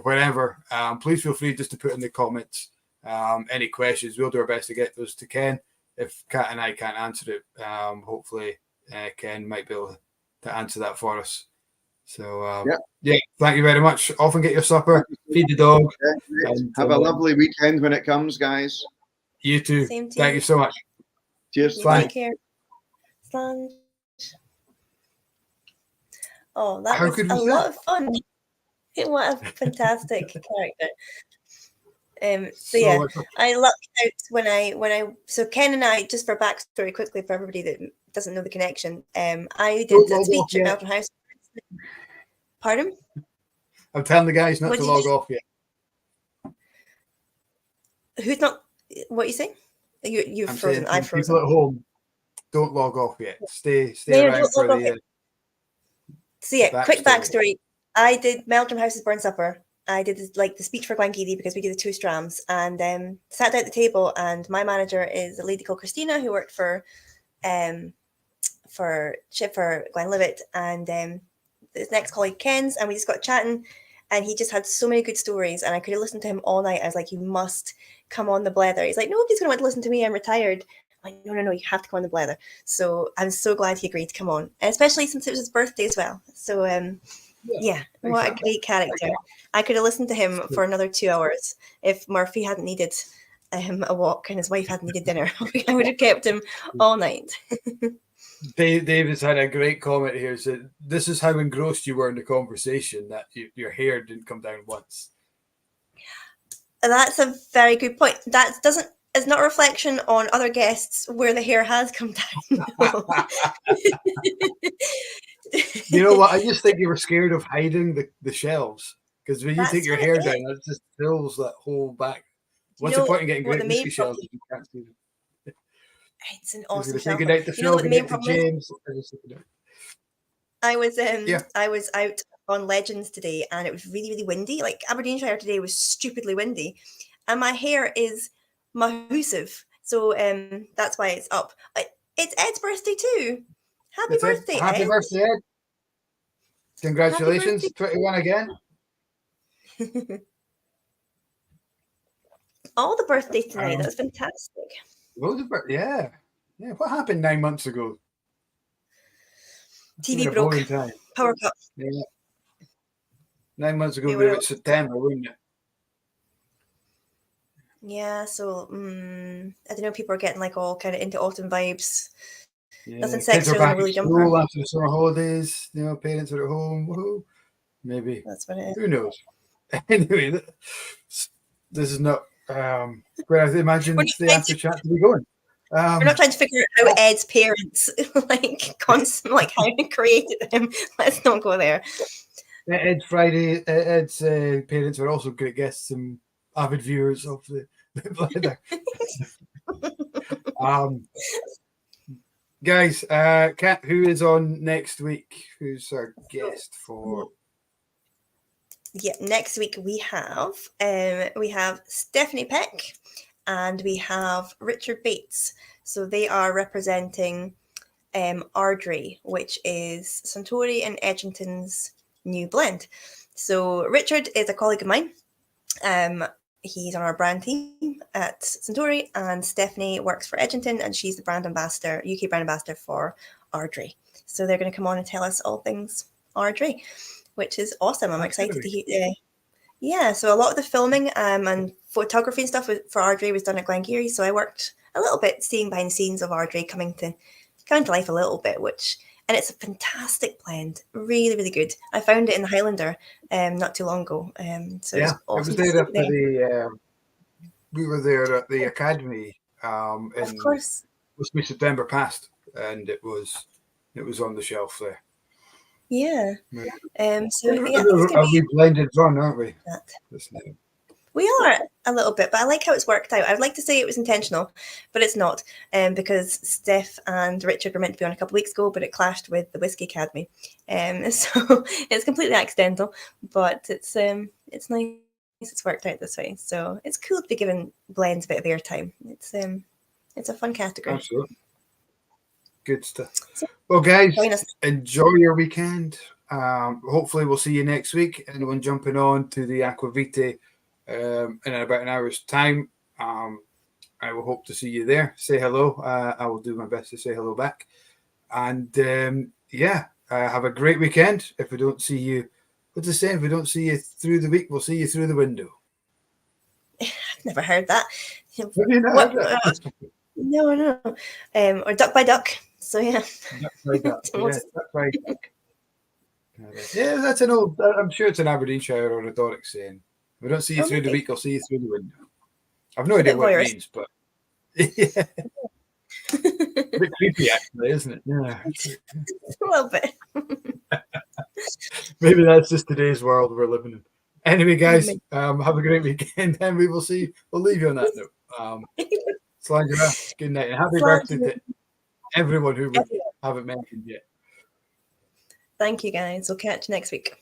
wherever, please feel free just to put in the comments any questions. We'll do our best to get those to Ken. If Kat and I can't answer it, hopefully Ken might be able to answer that for us. So thank you very much. Off and get your supper, feed the dog. And have a lovely weekend when it comes, guys. You too. Same to Thank you so much. Cheers. Take care. Oh, that was a lot of fun. What a fantastic character. I lucked out when I so Ken and I, just for backstory quickly for everybody that doesn't know the connection, I did a speech at Melbourne House. Pardon? I'm telling the guys not to log off yet. Who's not? What are you saying? You've frozen. I've frozen. People at home, don't log off yet. Stay around for the. So quick backstory. I did Meldrum House's Burn Supper. I did the speech for Glenkeely because we did the 2 strams, and sat down at the table. And my manager is a lady called Christina who worked for Glenlivet, and his next colleague Ken's, and we just got chatting. And he just had so many good stories, and I could have listened to him all night. I was like, "You must come on the Blether." He's like, "Nobody's going to want to listen to me. I'm retired." I'm like, no, you have to come on the Blether. So I'm so glad he agreed to come on, especially since it was his birthday as well. So what a great character. I could have listened to him for another 2 hours if Murphy hadn't needed a walk, and his wife hadn't eaten dinner. I would have kept him all night. David's had a great comment here. Said this is how engrossed you were in the conversation that your hair didn't come down once. That's a very good point. That is not a reflection on other guests where the hair has come down. You know what? I just think you were scared of hiding the shelves, because when you take your hair down, it just fills that whole back. What's the point in getting great whiskey shelves if you can't see them? It's an awesome shelf. You know what the main problem is? I was out on Legends today, and it was really, really windy. Like Aberdeenshire today was stupidly windy, and my hair is massive, so that's why it's up. It's Ed's birthday too. Happy birthday, Ed. Happy birthday, Ed. Congratulations, Happy birthday. 21 again. All the birthdays tonight. That's fantastic. Loads of yeah. What happened 9 months ago? TV broke. Power cut. Yeah. 9 months ago, we were September, wouldn't it? Yeah, so I don't know. People are getting like all kind of into autumn vibes. Yeah. Nothing sexier than a really jumper. After the summer holidays, parents are at home. Woohoo. Maybe. That's what it is. Who knows? Anyway, this is not where I imagine the after chat to be going. We're not trying to figure out how Ed's parents constantly how he created him. Let's not go there. Ed's parents are also great guests and avid viewers of the Blether. Guys, Kat, who is on next week? Who's our guest for? Yeah, next week we have Stephanie Peck and we have Richard Bates. So they are representing Ardrey, which is Suntory and Edgington's new blend. So Richard is a colleague of mine. He's on our brand team at Suntory, and Stephanie works for Edgington, and she's the brand ambassador, UK brand ambassador for Ardrey. So they're going to come on and tell us all things Ardrey, which is awesome. I'm excited to hear. Yeah, so a lot of the filming and photography and stuff for Ardrey was done at Glengarry. So I worked a little bit seeing behind the scenes of Ardrey coming to life a little bit, and it's a fantastic blend, really, really good. I found it in the Highlander not too long ago. So yeah, awesome. It was there after we were there at the Academy. Of course. It was September past, and it was on the shelf there. Yeah. So yeah, we blended run, aren't we? We are a little bit, but I like how it's worked out. I'd like to say it was intentional, but it's not, because Steph and Richard were meant to be on a couple of weeks ago, but it clashed with the Whisky Academy, so it's completely accidental. But it's nice. It's worked out this way, so it's cool to be giving blends a bit of airtime. It's a fun category. Absolutely. Good stuff. Well, guys, enjoy your weekend. Hopefully, we'll see you next week. Anyone jumping on to the Aquavite in about an hour's time, I will hope to see you there. Say hello. I will do my best to say hello back. And have a great weekend. If we don't see you, what's the saying? If we don't see you through the week, we'll see you through the window. I've never heard that. Have you not heard that? No. Or duck by duck. So yeah. Duck by duck. Duck by duck. Yeah, that's an old. I'm sure it's an Aberdeenshire or a Doric saying. If we don't see you through the week, I'll see you through the window. I've no idea what it means, but yeah. A bit creepy, actually, isn't it? Yeah. A little bit. Maybe that's just today's world we're living in. Anyway, guys, have a great weekend, and we will see. We'll leave you on that note. Slide your ass. Good night, and happy birthday to everyone who we haven't mentioned yet. Thank you, guys. We'll catch you next week.